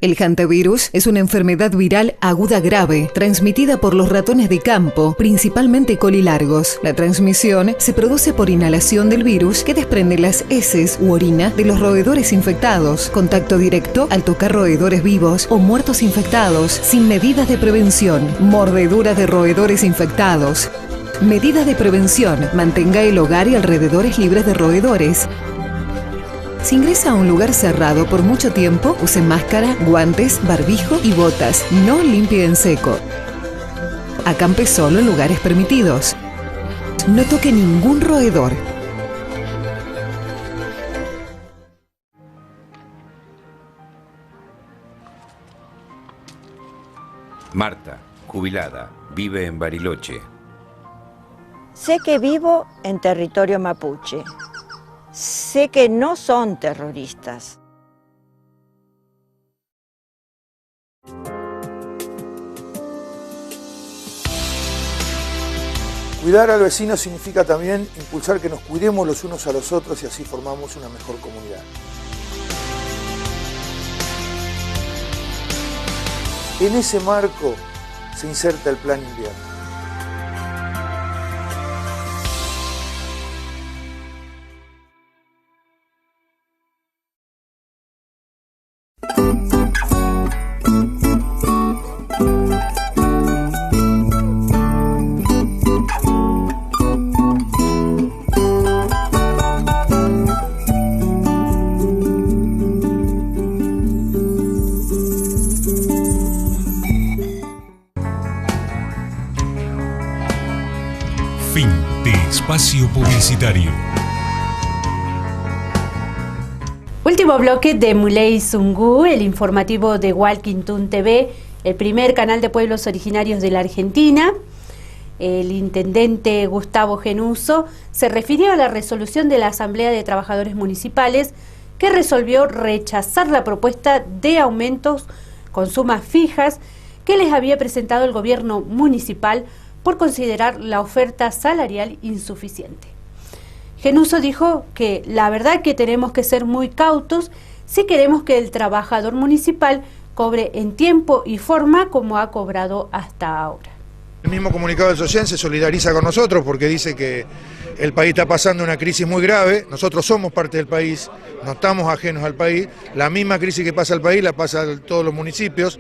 El hantavirus es una enfermedad viral aguda grave, transmitida por los ratones de campo, principalmente colilargos. La transmisión se produce por inhalación del virus que desprende las heces u orina de los roedores infectados, contacto directo al tocar roedores vivos o muertos infectados, sin medidas de prevención, mordedura de roedores infectados. Medidas de prevención: mantenga el hogar y alrededores libres de roedores. Si ingresa a un lugar cerrado por mucho tiempo, use máscara, guantes, barbijo y botas. No limpie en seco. Acampe solo en lugares permitidos. No toque ningún roedor. Marta, jubilada, vive en Bariloche. Sé que vivo en territorio mapuche. sé que no son terroristas. Cuidar al vecino significa también impulsar que nos cuidemos los unos a los otros y así formamos una mejor comunidad. En ese marco se inserta el Plan Invierno. Fin de espacio publicitario. Último bloque de Muley Zungu, el informativo de Walkington TV, el primer canal de pueblos originarios de la Argentina. El intendente Gustavo Genuso se refirió a la resolución de la Asamblea de Trabajadores Municipales que resolvió rechazar la propuesta de aumentos con sumas fijas que les había presentado el gobierno municipal por considerar la oferta salarial insuficiente. Genuso dijo que la verdad que tenemos que ser muy cautos si queremos que el trabajador municipal cobre en tiempo y forma como ha cobrado hasta ahora. El mismo comunicado del SOCIEN se solidariza con nosotros porque dice que el país está pasando una crisis muy grave, nosotros somos parte del país, no estamos ajenos al país, la misma crisis que pasa al país la pasa a todos los municipios.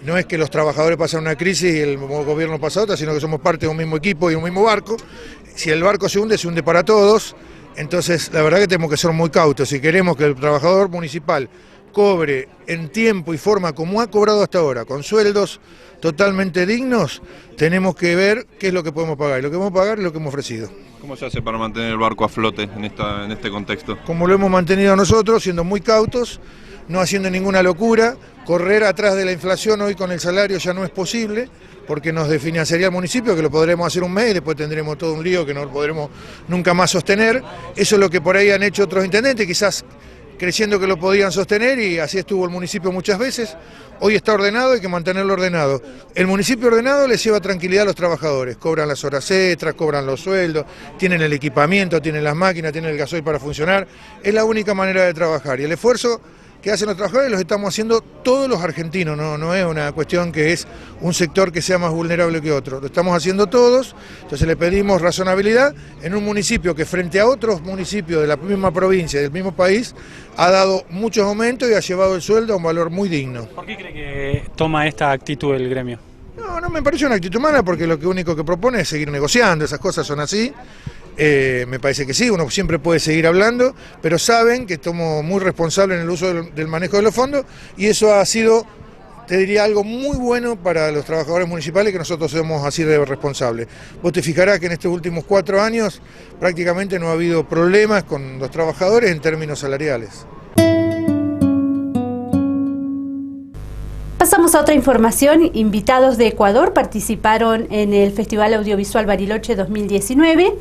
No es que los trabajadores pasan una crisis y el gobierno pasa otra, sino que somos parte de un mismo equipo y un mismo barco. Si el barco se hunde para todos. Entonces, la verdad que tenemos que ser muy cautos. Si queremos que el trabajador municipal cobre en tiempo y forma como ha cobrado hasta ahora, con sueldos totalmente dignos, tenemos que ver qué es lo que podemos pagar. Y lo que podemos pagar es lo que hemos ofrecido. ¿Cómo se hace para mantener el barco a flote en este contexto? Como lo hemos mantenido nosotros, siendo muy cautos, no haciendo ninguna locura. Correr atrás de la inflación hoy con el salario ya no es posible, porque nos desfinanciaría el municipio, que lo podremos hacer un mes y después tendremos todo un lío que no lo podremos nunca más sostener. Eso es lo que por ahí han hecho otros intendentes, quizás creyendo que lo podían sostener, y así estuvo el municipio muchas veces. Hoy está ordenado, hay que mantenerlo ordenado. El municipio ordenado les lleva tranquilidad a los trabajadores, cobran las horas extras, cobran los sueldos, tienen el equipamiento, tienen las máquinas, tienen el gasoil para funcionar. Es la única manera de trabajar, y el esfuerzo que hacen los trabajadores los estamos haciendo todos los argentinos, no es una cuestión que es un sector que sea más vulnerable que otro, lo estamos haciendo todos. Entonces le pedimos razonabilidad en un municipio que frente a otros municipios de la misma provincia, del mismo país, ha dado muchos aumentos y ha llevado el sueldo a un valor muy digno. ¿Por qué cree que toma esta actitud el gremio? No me parece una actitud mala, porque lo único que propone es seguir negociando, esas cosas son así. Me parece que sí, uno siempre puede seguir hablando, pero saben que somos muy responsables en el uso del manejo de los fondos, y eso ha sido, te diría, algo muy bueno para los trabajadores municipales, que nosotros somos así de responsables. Vos te fijarás que en estos últimos 4 años prácticamente no ha habido problemas con los trabajadores en términos salariales. Pasamos a otra información. Invitados de Ecuador participaron en el Festival Audiovisual Bariloche 2019.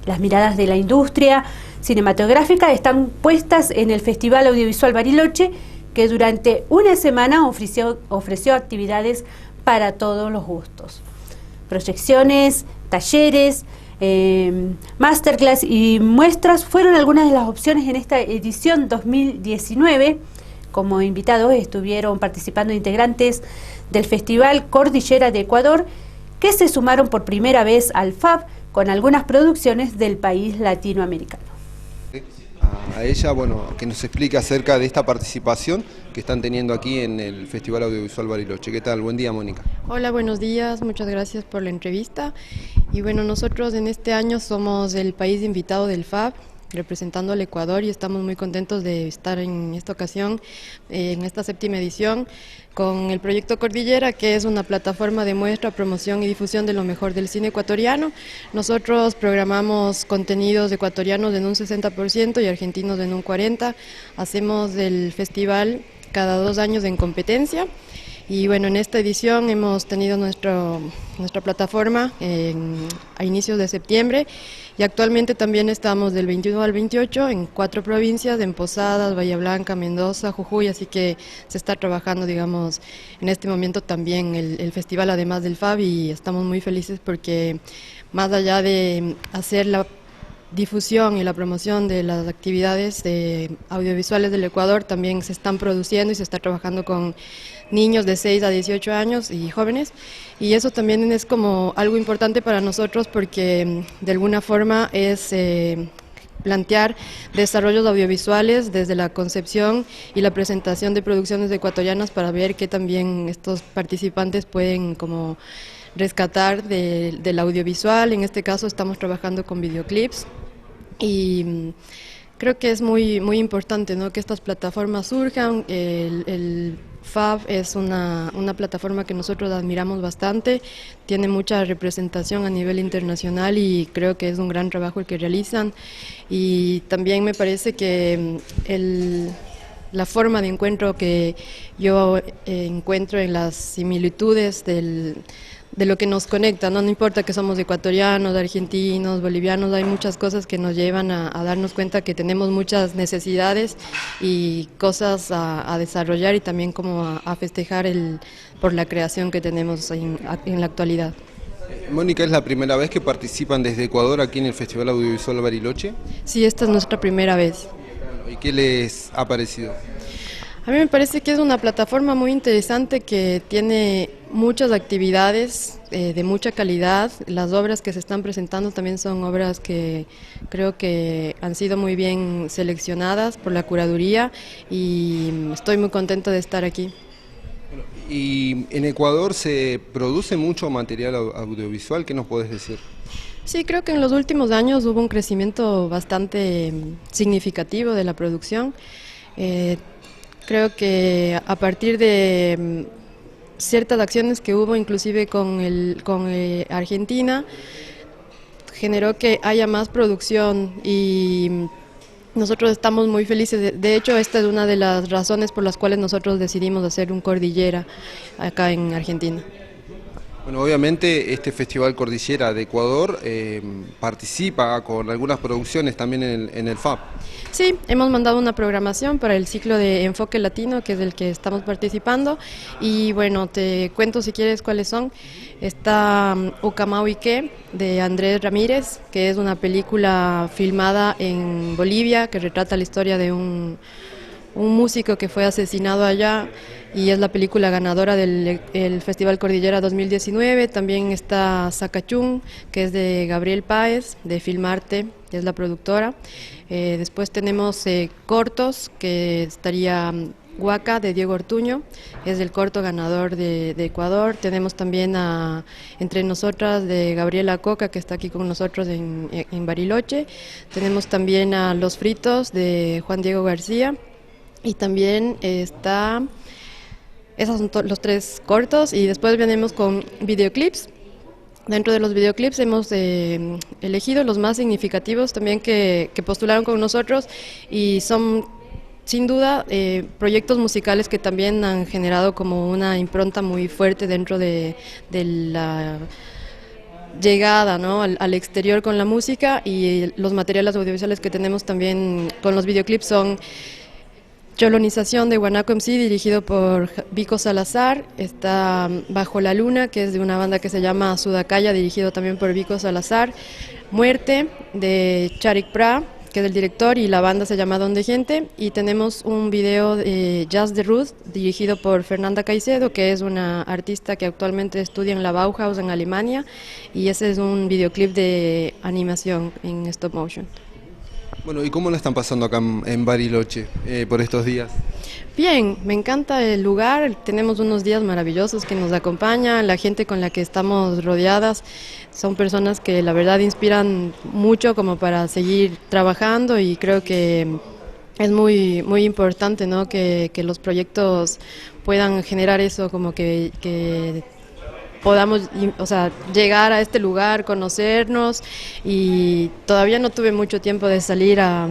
Las miradas de la industria cinematográfica están puestas en el Festival Audiovisual Bariloche, que durante una semana ofreció actividades para todos los gustos. Proyecciones, talleres, masterclass y muestras fueron algunas de las opciones en esta edición 2019. Como invitados estuvieron participando integrantes del Festival Cordillera de Ecuador, que se sumaron por primera vez al FAB con algunas producciones del país latinoamericano. A ella, que nos explique acerca de esta participación que están teniendo aquí en el Festival Audiovisual Bariloche. ¿Qué tal? Buen día, Mónica. Hola, buenos días, muchas gracias por la entrevista. Y nosotros en este año somos el país invitado del FAB, representando al Ecuador, y estamos muy contentos de estar en esta ocasión, en esta 7ª edición, con el proyecto Cordillera, que es una plataforma de muestra, promoción y difusión de lo mejor del cine ecuatoriano. Nosotros programamos contenidos ecuatorianos en un 60% y argentinos en un 40%. Hacemos el festival cada 2 años en competencia, Y bueno, en esta edición hemos tenido nuestra plataforma a inicios de septiembre y actualmente también estamos del 21 al 28 en 4 provincias, en Posadas, Bahía Blanca, Mendoza, Jujuy, así que se está trabajando, digamos, en este momento también el festival además del FAB y estamos muy felices porque más allá de hacer la difusión y la promoción de las actividades audiovisuales del Ecuador, también se están produciendo y se está trabajando con niños de 6 a 18 años y jóvenes, y eso también es como algo importante para nosotros porque de alguna forma es plantear desarrollos audiovisuales desde la concepción y la presentación de producciones ecuatorianas para ver qué también estos participantes pueden como rescatar del audiovisual. En este caso estamos trabajando con videoclips y creo que es muy importante, ¿no?, que estas plataformas surjan. El FAB es una plataforma que nosotros admiramos bastante, tiene mucha representación a nivel internacional y creo que es un gran trabajo el que realizan, y también me parece que la forma de encuentro que yo encuentro en las similitudes de lo que nos conecta, no importa que somos ecuatorianos, argentinos, bolivianos, hay muchas cosas que nos llevan a darnos cuenta que tenemos muchas necesidades y cosas a desarrollar y también como a festejar por la creación que tenemos en la actualidad. Mónica, ¿es la primera vez que participan desde Ecuador aquí en el Festival Audiovisual Bariloche? Sí, esta es nuestra primera vez. ¿Y qué les ha parecido? A mí me parece que es una plataforma muy interesante que tiene muchas actividades de mucha calidad. Las obras que se están presentando también son obras que creo que han sido muy bien seleccionadas por la curaduría y estoy muy contenta de estar aquí. ¿Y en Ecuador se produce mucho material audiovisual? ¿Qué nos puedes decir? Sí, creo que en los últimos años hubo un crecimiento bastante significativo de la producción. Creo que a partir de ciertas acciones que hubo, inclusive con Argentina, generó que haya más producción y nosotros estamos muy felices. De hecho, esta es una de las razones por las cuales nosotros decidimos hacer un Cordillera acá en Argentina. Bueno, obviamente este Festival Cordillera de Ecuador participa con algunas producciones también en el FAB. Sí, hemos mandado una programación para el ciclo de Enfoque Latino, que es del que estamos participando, y bueno, te cuento si quieres cuáles son. Está Ucamauique, de Andrés Ramírez, que es una película filmada en Bolivia, que retrata la historia de un músico que fue asesinado allá, y es la película ganadora del Festival Cordillera 2019. También está Sacachún, que es de Gabriel Páez, de Filmarte, que es la productora. Después tenemos cortos, que estaría Huaca, de Diego Ortuño, es el corto ganador de Ecuador. Tenemos también a Entre Nosotras, de Gabriela Coca, que está aquí con nosotros en Bariloche. Tenemos también a Los Fritos, de Juan Diego García. Y también está, esos son los 3 cortos, y después venimos con videoclips. Dentro de los videoclips hemos elegido los más significativos también que postularon con nosotros, y son sin duda proyectos musicales que también han generado como una impronta muy fuerte dentro de la llegada, ¿no?, al exterior con la música, y los materiales audiovisuales que tenemos también con los videoclips son Cholonización, de Guanaco MC, dirigido por Vico Salazar. Está Bajo la Luna, que es de una banda que se llama Sudacaya, dirigido también por Vico Salazar. Muerte, de Charik Pra, que es el director, y la banda se llama Don de Gente. Y tenemos un video de Jazz de Ruth, dirigido por Fernanda Caicedo, que es una artista que actualmente estudia en la Bauhaus en Alemania, y ese es un videoclip de animación en stop motion. Bueno, ¿y cómo la están pasando acá en Bariloche por estos días? Bien, me encanta el lugar, tenemos unos días maravillosos que nos acompañan, la gente con la que estamos rodeadas son personas que la verdad inspiran mucho como para seguir trabajando, y creo que es muy importante, ¿no?, que los proyectos puedan generar eso, como que podamos, o sea, llegar a este lugar, conocernos, y todavía no tuve mucho tiempo de salir a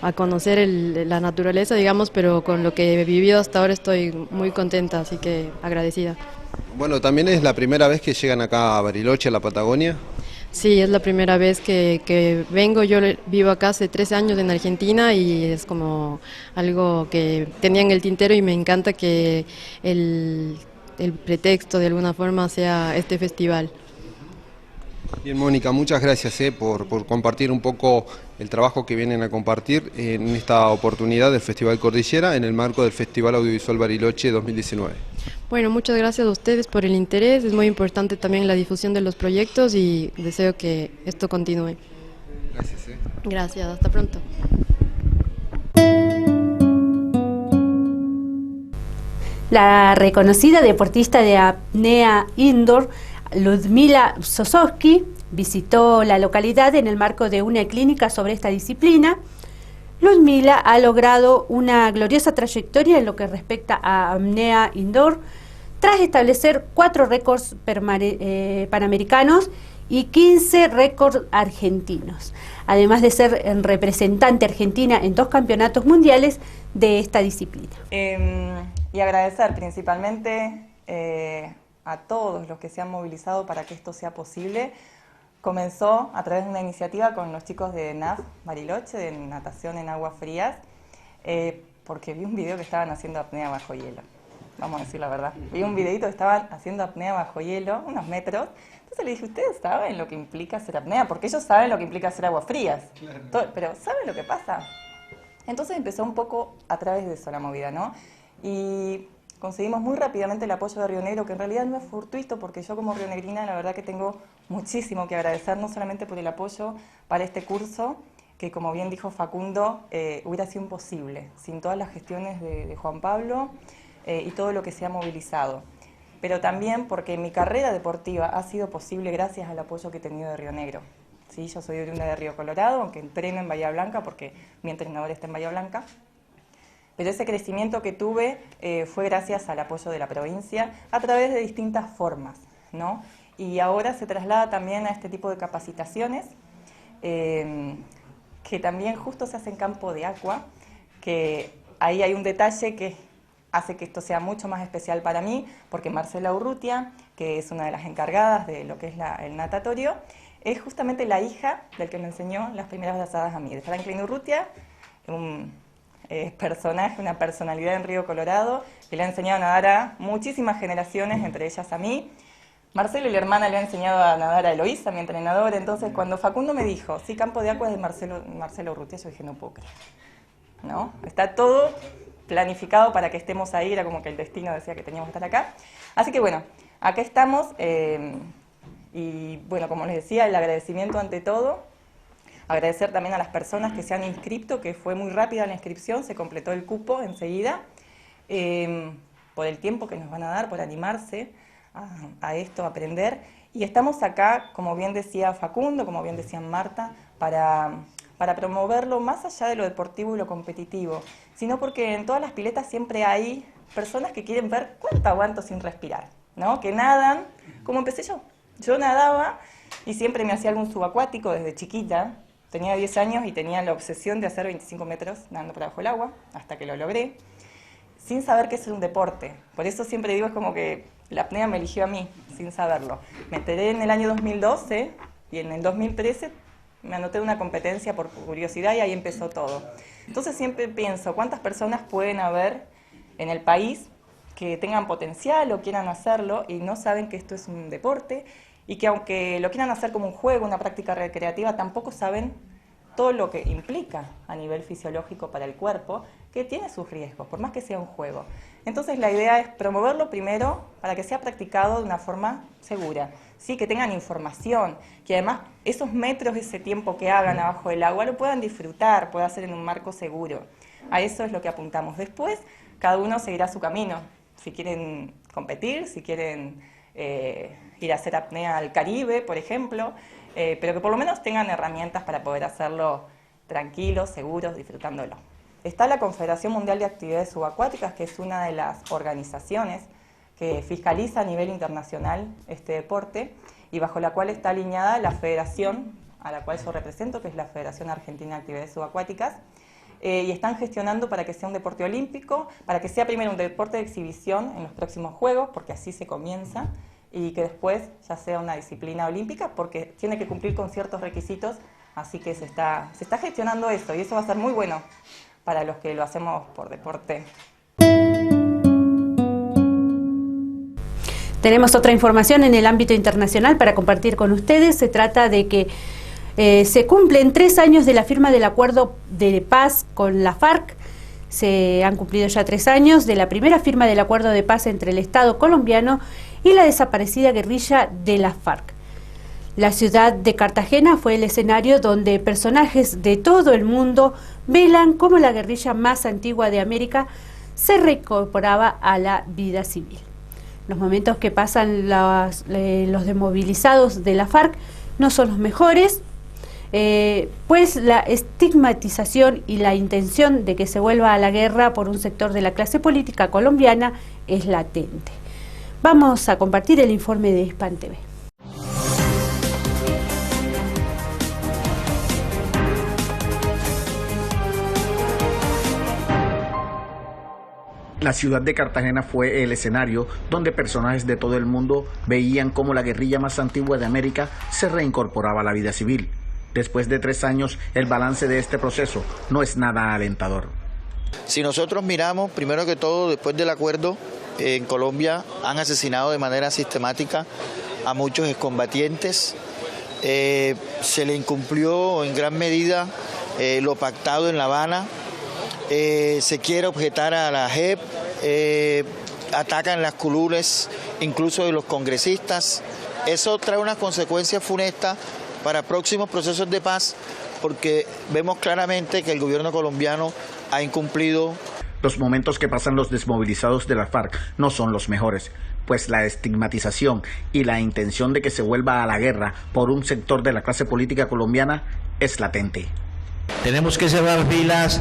a conocer la naturaleza, digamos, pero con lo que he vivido hasta ahora estoy muy contenta, así que agradecida. Bueno, también es la primera vez que llegan acá a Bariloche, a la Patagonia. Sí, es la primera vez que vengo. Yo vivo acá hace 13 años en Argentina y es como algo que tenía en el tintero y me encanta que el pretexto de alguna forma sea este festival. Bien, Mónica, muchas gracias por compartir un poco el trabajo que vienen a compartir en esta oportunidad del Festival Cordillera en el marco del Festival Audiovisual Bariloche 2019. Bueno, muchas gracias a ustedes por el interés. Es muy importante también la difusión de los proyectos y deseo que esto continúe. Gracias. Gracias, hasta pronto. La reconocida deportista de apnea indoor, Ludmila Sosovsky, visitó la localidad en el marco de una clínica sobre esta disciplina. Ludmila ha logrado una gloriosa trayectoria en lo que respecta a apnea indoor, tras establecer 4 récords panamericanos y 15 récords argentinos, además de ser representante argentina en 2 campeonatos mundiales de esta disciplina. Y agradecer principalmente a todos los que se han movilizado para que esto sea posible. Comenzó a través de una iniciativa con los chicos de NAF Bariloche, de natación en aguas frías, porque vi un video que estaban haciendo apnea bajo hielo. Vamos a decir la verdad. Vi un videito que estaban haciendo apnea bajo hielo, unos metros. Entonces le dije, ¿ustedes saben lo que implica hacer apnea? Porque ellos saben lo que implica hacer aguas frías. Claro. Pero ¿saben lo que pasa? Entonces empezó un poco a través de eso la movida, ¿no? Y conseguimos muy rápidamente el apoyo de Río Negro, que en realidad no es fortuito, porque yo como rionegrina la verdad que tengo muchísimo que agradecer, no solamente por el apoyo para este curso, que como bien dijo Facundo, hubiera sido imposible, sin todas las gestiones de Juan Pablo y todo lo que se ha movilizado. Pero también porque mi carrera deportiva ha sido posible gracias al apoyo que he tenido de Río Negro. ¿Sí? Yo soy oriunda de Río Colorado, aunque entreno en Bahía Blanca, porque mi entrenador está en Bahía Blanca. Pero ese crecimiento que tuve fue gracias al apoyo de la provincia a través de distintas formas, ¿no? Y ahora se traslada también a este tipo de capacitaciones, que también justo se hace en campo de agua, que ahí hay un detalle que hace que esto sea mucho más especial para mí, porque Marcela Urrutia, que es una de las encargadas de lo que es el natatorio, es justamente la hija del que me enseñó las primeras brazadas a mí, de Franklin Urrutia, un personaje, una personalidad en Río Colorado, que le ha enseñado a nadar a muchísimas generaciones, entre ellas a mí. Marcelo y la hermana le ha enseñado a nadar a Eloísa, mi entrenadora. Entonces, cuando Facundo me dijo, sí, campo de agua es de Marcelo Urrutia, yo dije, no puedo creer, ¿no? Está todo planificado para que estemos ahí, era como que el destino decía que teníamos que estar acá. Así que bueno, acá estamos, y bueno, como les decía, el agradecimiento ante todo. Agradecer también a las personas que se han inscrito, que fue muy rápida la inscripción, se completó el cupo enseguida, por el tiempo que nos van a dar, por animarse a esto, a aprender. Y estamos acá, como bien decía Facundo, como bien decía Marta, para promoverlo más allá de lo deportivo y lo competitivo, sino porque en todas las piletas siempre hay personas que quieren ver cuánto aguanto sin respirar, ¿no? Que nadan, como empecé yo. Yo nadaba y siempre me hacía algún subacuático desde chiquita. Tenía 10 años y tenía la obsesión de hacer 25 metros nadando por abajo del agua, hasta que lo logré, sin saber que es un deporte. Por eso siempre digo, es como que la apnea me eligió a mí, sin saberlo. Me enteré en el año 2012 y en el 2013 me anoté una competencia por curiosidad y ahí empezó todo. Entonces siempre pienso, ¿cuántas personas pueden haber en el país que tengan potencial o quieran hacerlo y no saben que esto es un deporte? Y que aunque lo quieran hacer como un juego, una práctica recreativa, tampoco saben todo lo que implica a nivel fisiológico para el cuerpo, que tiene sus riesgos, por más que sea un juego. Entonces la idea es promoverlo primero para que sea practicado de una forma segura, ¿sí? Que tengan información, que además esos metros, ese tiempo que hagan abajo del agua, lo puedan disfrutar, pueda ser en un marco seguro. A eso es lo que apuntamos. Después, cada uno seguirá su camino. Si quieren competir, si quieren ir a hacer apnea al Caribe, por ejemplo, pero que por lo menos tengan herramientas para poder hacerlo tranquilos, seguros, disfrutándolo. Está la Confederación Mundial de Actividades Subacuáticas, que es una de las organizaciones que fiscaliza a nivel internacional este deporte y bajo la cual está alineada la federación a la cual yo represento, que es la Federación Argentina de Actividades Subacuáticas, y están gestionando para que sea un deporte olímpico, para que sea primero un deporte de exhibición en los próximos Juegos, porque así se comienza, y que después ya sea una disciplina olímpica, porque tiene que cumplir con ciertos requisitos, así que se está gestionando eso, y eso va a ser muy bueno para los que lo hacemos por deporte. Tenemos otra información en el ámbito internacional para compartir con ustedes. Se trata de que se cumplen 3 años de la firma del acuerdo de paz con la FARC. Se han cumplido ya 3 años de la primera firma del acuerdo de paz entre el Estado colombiano y la desaparecida guerrilla de la FARC. La ciudad de Cartagena fue el escenario donde personajes de todo el mundo velan cómo la guerrilla más antigua de América se reincorporaba a la vida civil. Los momentos que pasan los desmovilizados de la FARC no son los mejores, pues la estigmatización y la intención de que se vuelva a la guerra por un sector de la clase política colombiana es latente. Vamos a compartir el informe de Hispan TV. La ciudad de Cartagena fue el escenario donde personajes de todo el mundo veían cómo la guerrilla más antigua de América se reincorporaba a la vida civil. Después de 3 años, el balance de este proceso no es nada alentador. Si nosotros miramos, primero que todo, después del acuerdo, en Colombia han asesinado de manera sistemática a muchos excombatientes. Se le incumplió en gran medida lo pactado en La Habana. Se quiere objetar a la JEP, atacan las curules incluso de los congresistas. Eso trae unas consecuencias funestas para próximos procesos de paz, porque vemos claramente que el gobierno colombiano ha incumplido. Los momentos que pasan los desmovilizados de la FARC no son los mejores, pues la estigmatización y la intención de que se vuelva a la guerra por un sector de la clase política colombiana es latente. Tenemos que cerrar filas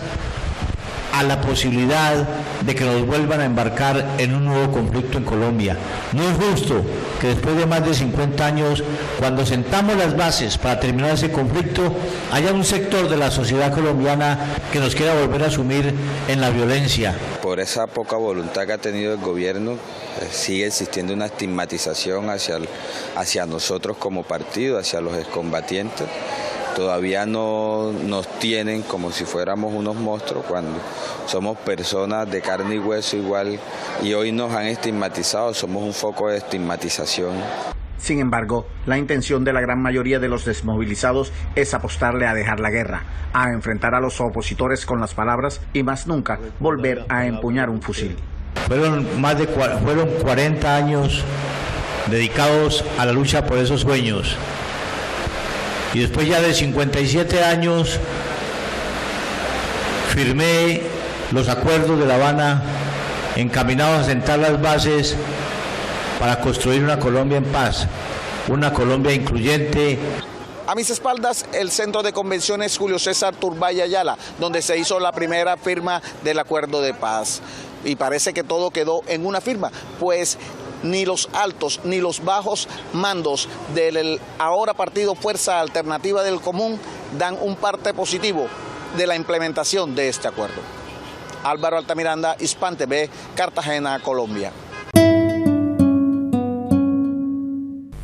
a la posibilidad de que nos vuelvan a embarcar en un nuevo conflicto en Colombia. No es justo que después de más de 50 años, cuando sentamos las bases para terminar ese conflicto, haya un sector de la sociedad colombiana que nos quiera volver a sumir en la violencia. Por esa poca voluntad que ha tenido el gobierno, sigue existiendo una estigmatización hacia nosotros como partido, hacia los excombatientes. Todavía no nos tienen como si fuéramos unos monstruos cuando somos personas de carne y hueso igual, y hoy nos han estigmatizado, somos un foco de estigmatización. Sin embargo, la intención de la gran mayoría de los desmovilizados es apostarle a dejar la guerra, a enfrentar a los opositores con las palabras y más nunca volver a empuñar un fusil. Fueron 40 años dedicados a la lucha por esos sueños. Y después ya de 57 años firmé los acuerdos de La Habana encaminados a sentar las bases para construir una Colombia en paz, una Colombia incluyente. A mis espaldas, el Centro de Convenciones Julio César Turbay Ayala, donde se hizo la primera firma del acuerdo de paz. Y parece que todo quedó en una firma, pues ni los altos ni los bajos mandos del ahora partido Fuerza Alternativa del Común dan un parte positivo de la implementación de este acuerdo. Álvaro Altamiranda, Hispan TV, Cartagena, Colombia.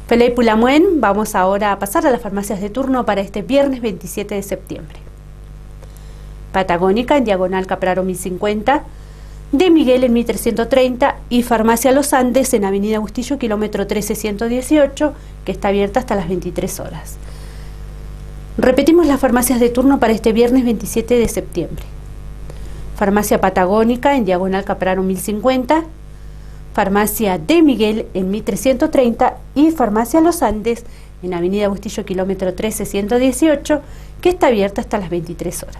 Peley Pulamuen, vamos ahora a pasar a las farmacias de turno para este viernes 27 de septiembre. Patagónica en diagonal Capraro 1050, De Miguel en 1330 y Farmacia Los Andes en Avenida Bustillo, kilómetro 13118, que está abierta hasta las 23 horas. Repetimos las farmacias de turno para este viernes 27 de septiembre. Farmacia Patagónica en diagonal Capraro 1050, Farmacia De Miguel en 1330 y Farmacia Los Andes en Avenida Bustillo, kilómetro 13118, que está abierta hasta las 23 horas.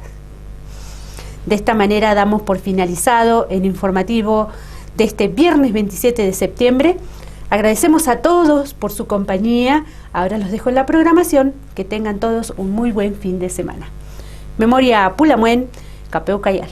De esta manera damos por finalizado el informativo de este viernes 27 de septiembre. Agradecemos a todos por su compañía. Ahora los dejo en la programación. Que tengan todos un muy buen fin de semana. Memoria Pulamuen, Capeo Cayal.